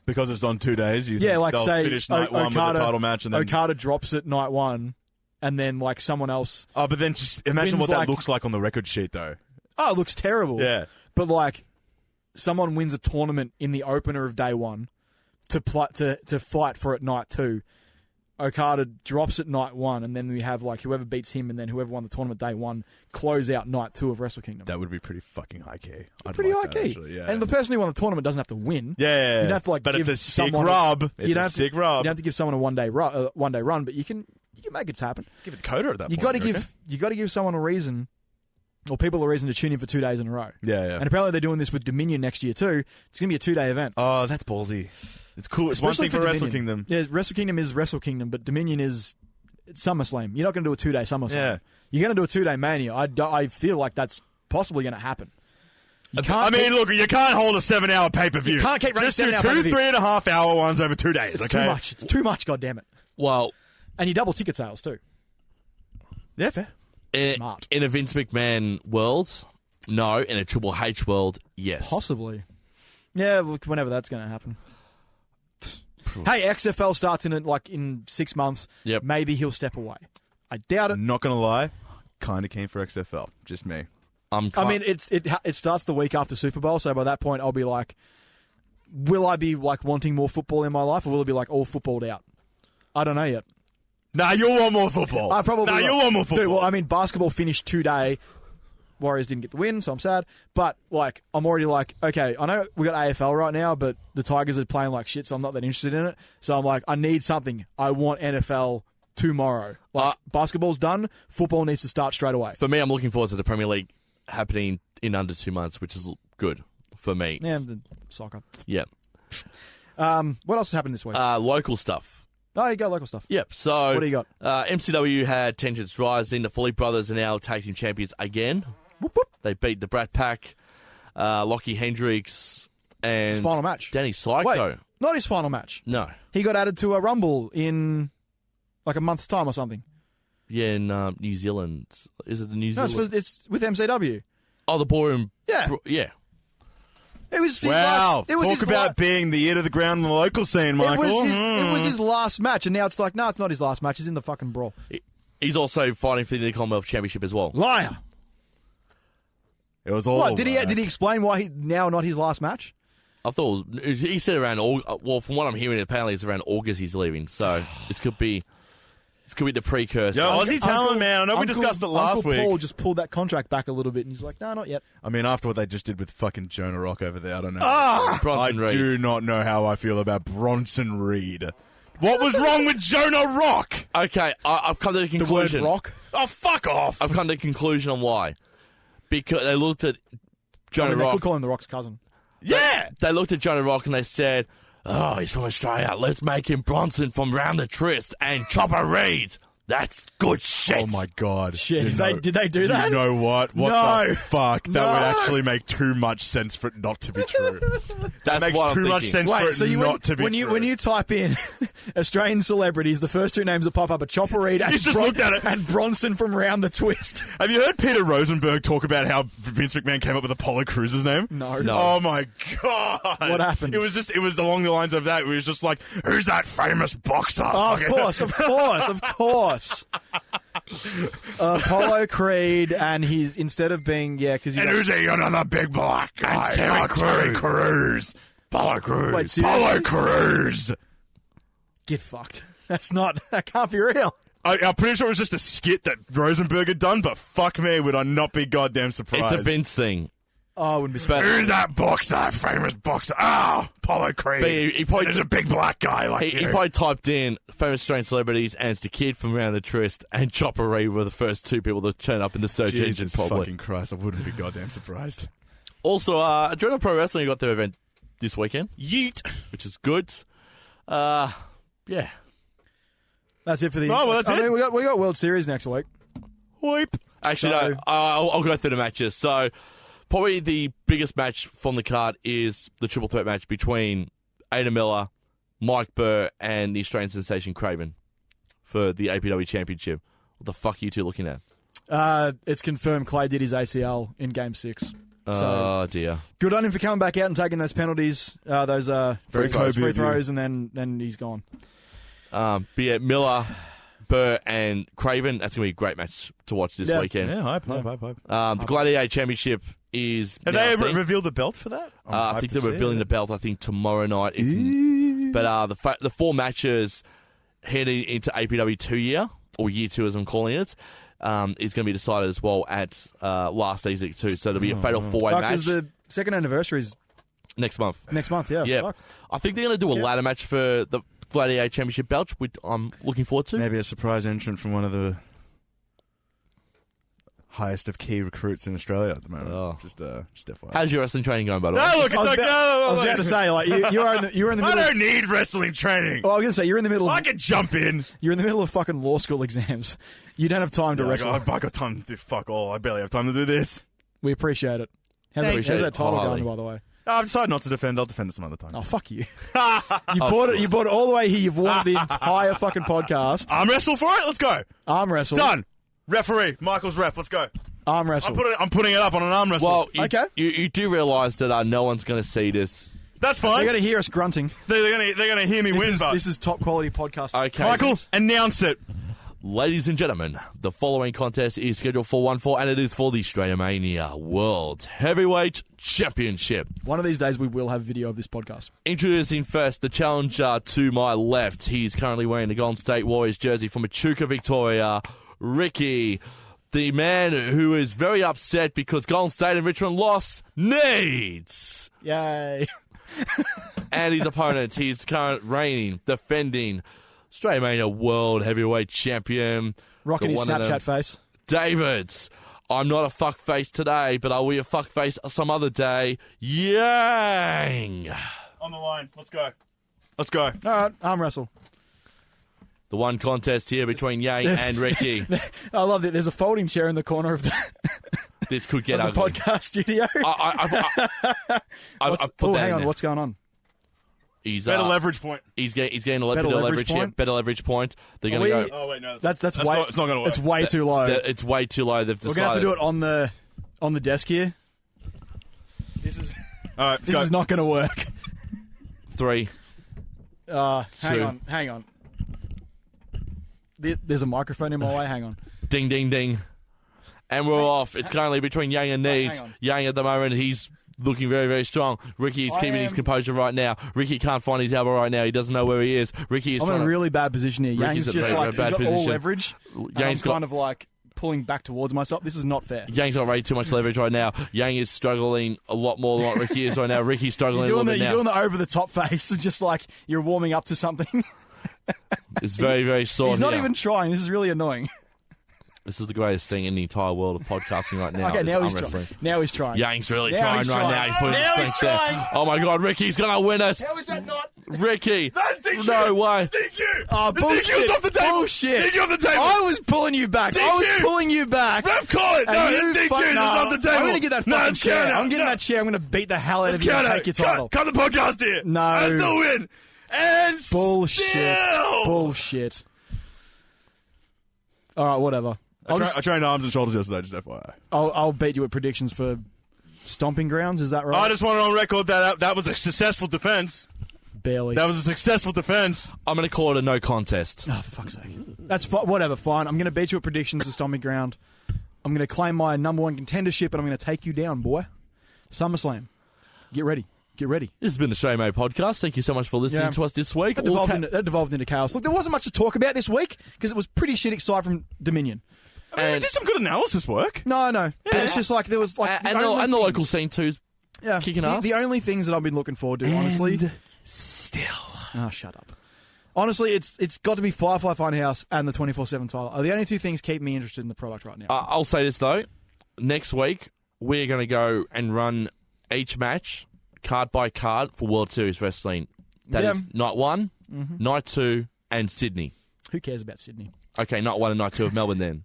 because it's on 2 days, you
yeah,
think
like
they'll
say
finish night one with the title match, and then
Okada drops it night one, and then like someone else.
oh, but then just imagine
wins,
what that
like-
looks like on the record sheet, though.
Oh, it looks terrible.
Yeah.
But like, someone wins a tournament in the opener of day one to fight for it night two. Okada drops at night 1, and then we have like whoever beats him, and then whoever won the tournament day 1 close out night 2 of Wrestle Kingdom.
That would be pretty fucking high key.
Pretty high key.
Yeah.
And the person who won the tournament doesn't have to win.
Yeah.
You don't have to
but
give
it's a sick
someone
rub. It's
you don't
a
have
sick
to,
rub.
You don't have to give someone a one day run, but you can make it happen.
Give it Coda at that
You
point.
got to give someone a reason, or people a reason to tune in for 2 days in a row.
Yeah.
And apparently they're doing this with Dominion next year too. It's going to be a 2-day event.
Oh, that's ballsy. It's cool. It's
Especially
one thing for Wrestle
Dominion.
Kingdom.
Yeah, Wrestle Kingdom is Wrestle Kingdom, but Dominion is SummerSlam. You're not going to do a 2-day SummerSlam.
Yeah.
You're going to do a 2-day Mania. I feel like that's possibly going to happen.
Look, you can't hold a 7-hour pay-per-view.
You can't keep running
Just do
7-hour
2
pay-per-view.
3.5-hour ones over 2 days.
It's
okay?
too much. It's too much, goddammit.
Well,
And you double ticket sales too.
Yeah, fair.
Smart.
in a Vince McMahon world, no. In a Triple H world, yes.
Possibly. Yeah, look, whenever that's going to happen. Hey, XFL starts in 6 months.
Yep.
Maybe he'll step away. I doubt it.
Not going to lie, kind of keen for XFL. Just me.
I mean, it starts the week after Super Bowl, so by that point I'll be like, will I be like wanting more football in my life, or will it be like all footballed out? I don't know yet.
Nah, you'll want more football.
I probably will.
you'll want more football.
Dude, well, I mean, basketball finished today. Warriors didn't get the win, so I'm sad. But like, I'm already like, okay, I know we got AFL right now, but the Tigers are playing like shit, so I'm not that interested in it. So I'm like, I need something. I want NFL tomorrow. Like, basketball's done. Football needs to start straight away.
For me, I'm looking forward to the Premier League happening in under 2 months, which is good for me.
Yeah, the soccer.
Yeah.
What else happened this week?
Local stuff.
Oh, you got local stuff.
Yep. So,
What do you got?
MCW had tensions rising. The Foley brothers are now tag team champions again.
Whoop, whoop.
They beat the Brat Pack, Lockie Hendricks, and
His final match.
Danny Psycho.
Wait, not his final match.
No.
He got added to a Rumble in like a month's time or something.
Yeah, in New Zealand. Is it the New
No,
Zealand?
it's with MCW.
Oh, the ballroom.
Yeah.
Yeah.
It was his
Wow.
last, it was
Talk
his
about being the ear to the ground in the local scene, Michael.
It was his last match, and now it's like, no, it's not his last match. He's in the fucking brawl.
He's also fighting for the Commonwealth Championship as well.
Liar.
It was all
What did he explain why he now not his last match?
I thought he said around well, from what I'm hearing, apparently it's around August he's leaving. So this could be the precursor.
Yo, Aussie talent, man. I know we discussed it last
Uncle
week.
Paul just pulled that contract back a little bit, and he's like, no, not yet.
I mean, after what they just did with fucking Jonah Rock over there, I don't know.
Bronson
I
Reed.
do not know how I feel about Bronson Reed. What was wrong with Jonah Rock?
Okay, I've come to the
The
conclusion.
word rock.
Oh, fuck off.
I've come to the conclusion on why. Because they looked at
I
Jonah
mean, they
Rock.
could call him the Rock's cousin.
Yeah.
They looked at Jonah Rock and they said, "Oh, he's from Australia. Let's make him Bronson from Round the Tryst and Chopper Reed. That's good shit."
Oh, my God.
Shit,
You
did they do that?
You know what? What
No.
the fuck? That
No.
would actually make too much sense for it not to be true.
That
makes
what I'm
too much
thinking.
sense for
Wait,
it
so
not to be
when
true.
you when you type in Australian celebrities, the first two names that pop up are Chopper Reed and,
He's just looked at it.
and Bronson from Round the Twist.
Have you heard Peter Rosenberg talk about how Vince McMahon came up with Apollo Crews' name?
No.
Oh my God.
What happened?
It was along the lines of that. It was just like, who's that famous boxer?
Oh, of course. Apollo Creed, and he's instead of being because
And who's he? Another big black guy.
Terry
Terry Crews.
Apollo Crews.
Wait, seriously?
Apollo Crews.
Get fucked. That can't be real.
I'm pretty sure it was just a skit that Rosenberg had done, but fuck me, would I not be goddamn surprised.
It's a Vince thing.
Oh, I wouldn't be surprised.
Who's that boxer? That famous boxer? Oh, Apollo Creed.
But he probably-
There's a big black guy like
He
you.
probably typed in famous Australian celebrities, and it's the kid from Round the Tryst and Chopper Reed were the first two people to turn up in the search engine,
Jesus
probably.
fucking Christ, I wouldn't be goddamn surprised.
Also, Adrenaline Pro Wrestling got their event this weekend,
Yeet.
which is good. Yeah.
That's it for the.
Oh, well, that's
I
it.
mean, we got World Series next week.
Wipe.
Actually,
So-
no, I'll go through the matches. So, probably the biggest match from the card is the triple threat match between Ada Miller, Mike Burr, and the Australian sensation Craven for the APW Championship. What the fuck are you two looking at?
It's confirmed Clay did his ACL in Game 6.
Oh, dear.
Good on him for coming back out and taking those penalties, those
Free
throws, and then he's gone.
But yeah, Miller, Burr, and Craven. That's going to be a great match to watch this weekend.
Yeah, hype.
The Gladiator Championship is.
Have
now,
they
I
ever
think,
revealed the belt for that?
I think they're revealing the belt. I think tomorrow night. But the four matches heading into APW 2 year, or year 2 as I'm calling it, is going to be decided as well at last Easy 2. So there'll be a fatal 4-way match.
Because the second anniversary is
next month.
Yeah.
Yeah.
Fuck.
I think they're going to do a ladder match for the Gladiator Championship belt, which I'm looking forward to.
Maybe a surprise entrant from one of the highest of key recruits in Australia at the moment.
Oh.
Just FYI.
How's your wrestling training going, by the way?
No, look,
I was about to say, like, you are in the
I
middle.
don't need wrestling training.
Well, I was going to say, you're in the middle
I
of
can jump in.
you're in the middle of fucking law school exams. You don't have time to wrestle.
I got time to do fuck all. I barely have time to do this.
We appreciate it. How's that title going, by the way?
I've decided not to defend. I'll defend it some other time.
Oh, fuck you. You bought it all the way here. You've won the entire fucking podcast.
Arm wrestle for it? Let's go.
Arm wrestle.
Done. Referee. Michael's ref. Let's go.
Arm wrestle.
I'm putting it up on an arm wrestle.
Well,
Okay.
You do realise that no one's going to see this.
That's
They're
fine.
going to hear us grunting.
They're gonna hear me win, but
This is top quality podcast.
Okay.
Michael, announce it.
Ladies and gentlemen, the following contest is scheduled for 1-4, and it is for the Australiamania World Heavyweight Championship.
One of these days we will have video of this podcast.
Introducing first the challenger to my left. He's currently wearing the Golden State Warriors jersey from Echuca, Victoria, Ricki. The man who is very upset because Golden State and Richmond lost needs.
Yay.
And his opponent, he's current reigning, defending Australiamania World Heavyweight Champion.
Rocking
the
his
one and
Snapchat face.
David. I'm not a fuckface today, but I'll be a fuckface some other day. Yang.
On the line. Let's go. Let's go.
All right, arm wrestle.
The one contest here between Yang and Ricki.
I love that. There's a folding chair in the corner of the,
This could get
of the
ugly.
podcast studio.
I put
Oh,
that
hang
in
on.
there.
What's going on?
He's
Better leverage point.
He's getting a
Better
bit of
leverage
leverage here.
point?
Better leverage point. They're
Are
going to
we-
go.
Oh, wait, no.
That's
it's
way.
not going to work.
It's way too low.
It's way too low. They've
We're
decided.
gonna have to do it on the desk here. This is
All right, let's
this
go.
is not going to work.
3.
Hang on. There's a microphone in my way. Hang on.
Ding, ding, ding. And we're off. It's currently between Yang and
Wait,
Needs.
hang on.
Yang at the moment, he's looking very, very strong. Ricki is keeping his composure right now. Ricki can't find his elbow right now. He doesn't know where he is. Ricki is
I'm in
trying
a really bad position here.
Ricky's
Yang's
at
just
very,
like
very bad
he's got all
position.
leverage. And I'm
Yang's got-
kind of like pulling back towards myself. This is not fair.
Yang's not raising too much leverage right now. Yang is struggling a lot more than what Ricki is right now. Ricki's struggling
You're
a little bit
doing
now.
the over the top face, just like you're warming up to something.
It's very, very sore
He's not
here.
even trying. This is really annoying.
This is the greatest thing in the entire world of podcasting right now.
Okay,
is
now
arm
he's
wrestling.
trying. Now he's trying.
Yang's really
Now
trying
he's
right
trying.
now. He's putting his
Now he's
strength there.
trying.
Oh my God, Ricky's gonna win it.
How is that not?
Ricki,
That's DQ.
no way.
DQ.
Oh,
The
bullshit.
DQ's off the table.
Bullshit.
DQ off the table.
I was pulling you back. I was
DQ.
pulling you back.
Ref, call it.
And
No,
you
it's DQ.
fuck-
It's
no,
off the table.
I'm going to get that
No,
fucking
it's
chair.
count out.
I'm getting
No.
that chair. I'm going to beat the hell out of you
Count
and
out.
take your title.
Cut the podcast here.
No.
I still win. And
Bullshit.
still.
Bullshit. All right, whatever.
I trained arms and shoulders yesterday, just FYI.
I'll beat you at predictions for stomping grounds. Is that right?
I just want it on record that was a successful defense.
Barely.
That was a successful defense.
I'm going to call it a no contest.
Oh, for fuck's sake. That's whatever. Fine. I'm going to beat you at predictions for stomping ground. I'm going to claim my number one contendership, and I'm going to take you down, boy. SummerSlam. Get ready. Get ready.
This has been the Australia Made Podcast. Thank you so much for listening
Yeah.
to us this week.
That devolved into chaos. Look, there wasn't much to talk about this week because it was pretty shit aside from Dominion.
I mean, we did some good analysis work.
No. But it's just like there was like
and the local scene too. kicking ass.
The only things that I've been looking forward to, honestly.
Still.
Oh, shut up. Honestly, it's got to be Firefly Funhouse and the 24/7 title are the only two things keep me interested in the product right now.
I'll say this though. Next week we're going to go and run each match card by card for World Series Wrestling. That is night 1, night 2, and Sydney.
Who cares about Sydney?
Okay, night 1 and night 2 of Melbourne then.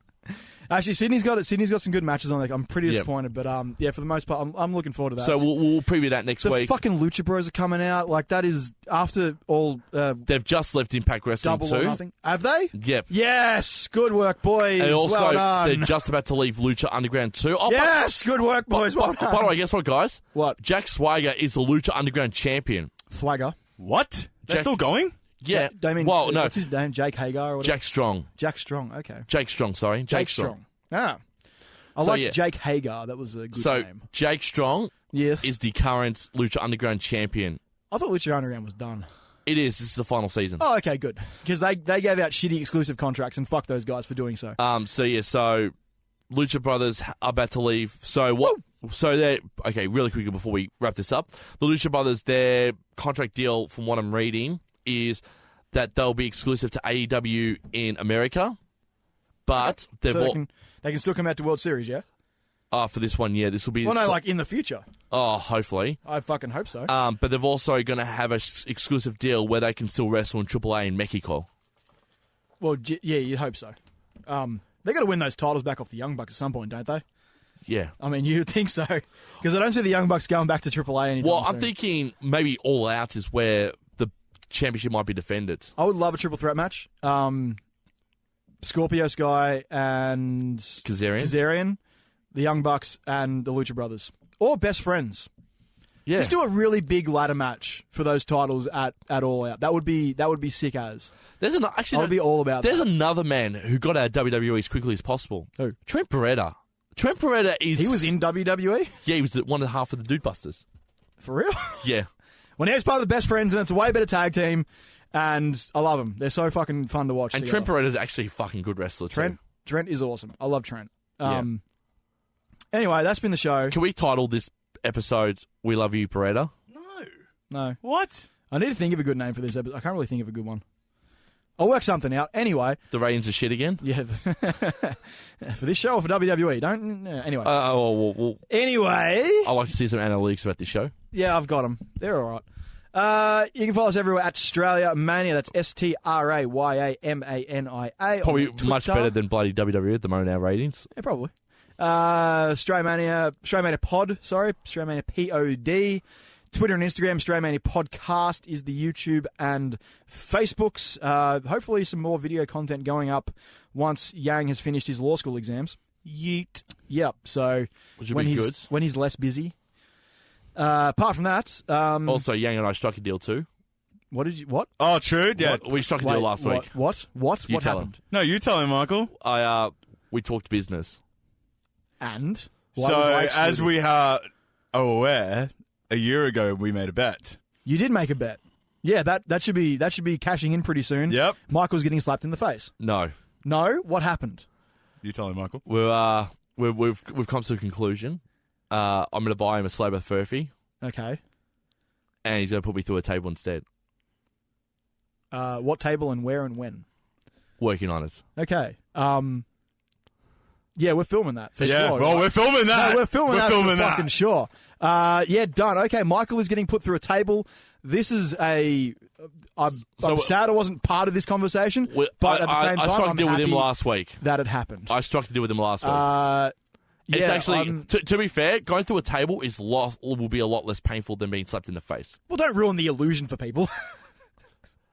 Actually, Sydney's got some good matches on there. I'm pretty disappointed, but yeah, for the most part, I'm looking forward to that.
So we'll preview that next
the
week.
fucking Lucha Bros are coming out. Like that is after all
They've just left Impact Wrestling
double
too.
or nothing. Have they?
Yep.
Yes, good work, boys.
And also,
well done.
they're just about to leave Lucha Underground too. Oh,
yes, good work, boys. Well done.
by the way, guess what, guys?
What?
Jack Swagger is the Lucha Underground champion.
Swagger.
What? They're
Jack-
still going?
Yeah.
Damien,
well, no.
what's his name? Jake Hagar or whatever?
Jack Strong.
Jack Strong. Okay.
Jake Strong, sorry.
Jake Strong. Ah. I
So,
like
yeah.
Jake Hagar. That was a good
So
name.
Jake Strong
Yes.
is the current Lucha Underground champion.
I thought Lucha Underground was done.
It is. This is the final season.
Oh, okay, good. Because they gave out shitty exclusive contracts, and fuck those guys for doing so.
So Lucha Brothers are about to leave. So what? Woo! So they really quickly before we wrap this up, the Lucha Brothers, their contract deal, from what I'm reading, is that they'll be exclusive to AEW in America, but
they can still come out to World Series, yeah.
For this one, yeah, this will be.
Well, no, like in the future.
Oh, hopefully.
I fucking hope so.
But they're also going to have an exclusive deal where they can still wrestle in AAA in Mexico.
Well, yeah, you'd hope so. They got to win those titles back off the Young Bucks at some point, don't they?
Yeah.
I mean, you'd think so. Because I don't see the Young Bucks going back to AAA anytime
soon.
I'm
thinking maybe All Out is where the championship might be defended.
I would love a triple threat match. Scorpio Sky and Kazarian, the Young Bucks, and the Lucha Brothers. Or best friends.
Yeah.
Let's do a really big ladder match for those titles at All Out. That would be sick as. I would be all about that.
There's another man who got out of WWE as quickly as possible.
Who?
Trent Beretta. Trent Beretta is...
He was in WWE?
Yeah, he was one and a half of the Dude Busters.
For real?
Yeah.
Well, now he's part of the best friends, and it's a way better tag team, and I love them. They're so fucking fun to watch.
And
together.
Trent Beretta's actually a fucking good wrestler, too.
Trent is awesome. I love Trent.
Yeah.
Anyway, that's been the show.
Can we title this episode "We Love You, Beretta"?
No.
What?
I need to think of a good name for this episode. I can't really think of a good one. I'll work something out. Anyway.
The ratings are shit again?
Yeah. For this show or for WWE? Don't... anyway.
Anyway. I like to see some analytics about this show.
Yeah, I've got them. They're all right. You can follow us everywhere at Australia Mania. That's STRAYAMANIA.
Probably much better than bloody WWE at the moment, our ratings.
Yeah, probably. Australia Mania Pod, Australia Mania POD. Twitter and Instagram, Australia Mania Podcast is the YouTube and Facebooks. Hopefully some more video content going up once Yang has finished his law school exams.
Yeet.
Yep, so when he's less busy. Apart from that...
also, Yang and I struck a deal too.
What?
Oh, true, yeah.
We struck a deal last week.
What happened?
Him.
No, you tell him, Michael.
We talked business.
And?
As we are aware... A year ago, we made a bet.
You did make a bet. Yeah, that should be cashing in pretty soon.
Yep.
Michael's getting slapped in the face.
No.
What happened?
You tell him, Michael.
We've come to a conclusion. I'm going to buy him a Slobber Furphy.
Okay.
And he's going to put me through a table instead.
What table and where and when?
Working on it.
Okay. Yeah, we're filming that.
Sure, well, we're filming that.
No, we're filming that for fucking sure. Yeah, done. Okay, Michael is getting put through a table. This is I'm sad I wasn't part of this conversation, but at the same time,
I struck
a
a deal with him last week.
That had happened.
I struck a deal with him last week.
Yeah,
it's actually, to be fair, going through a table will be a lot less painful than being slapped in the face.
Well, don't ruin the illusion for people.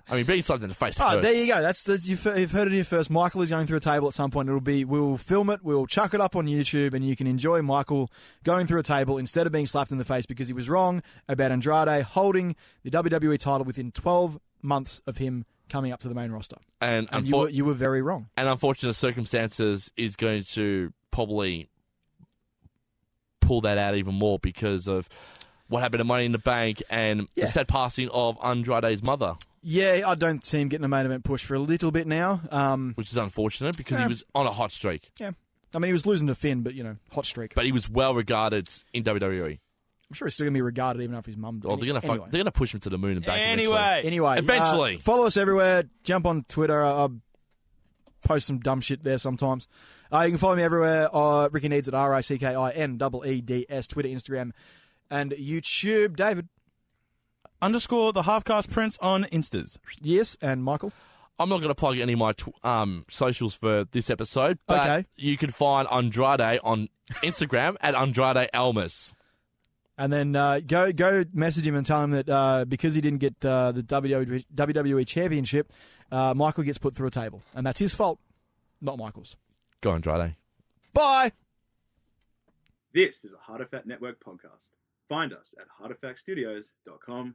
I mean, being slapped in the face.
Oh, there you go. That's you've heard it here first. Michael is going through a table at some point. We'll film it. We'll chuck it up on YouTube, and you can enjoy Michael going through a table instead of being slapped in the face because he was wrong about Andrade holding the WWE title within 12 months of him coming up to the main roster. And you were very wrong.
And unfortunate circumstances is going to probably pull that out even more because of what happened to Money in the Bank and the sad passing of Andrade's mother.
Yeah, I don't see him getting a main event push for a little bit now.
Which is unfortunate because he was on a hot streak.
Yeah. I mean, he was losing to Finn, but, hot streak.
But he was well regarded in WWE.
I'm sure he's still going to be regarded even after his mum did.
Well, they're going to push him to the moon and back
Anyway.
Eventually.
Follow us everywhere. Jump on Twitter. I'll post some dumb shit there sometimes. You can follow me everywhere. Ricki Needs at RICKINEEDS. Twitter, Instagram, and YouTube. David.
_ the Halfcast Prince on Instas.
Yes, and Michael?
I'm not going to plug any of my socials for this episode, but you can find Andrade on Instagram at Andrade Elmas.
And then go message him and tell him that because he didn't get the WWE Championship, Michael gets put through a table. And that's his fault, not Michael's.
Go Andrade.
Bye!
This is a Heartifact Network podcast. Find us at heartifactstudios.com.au.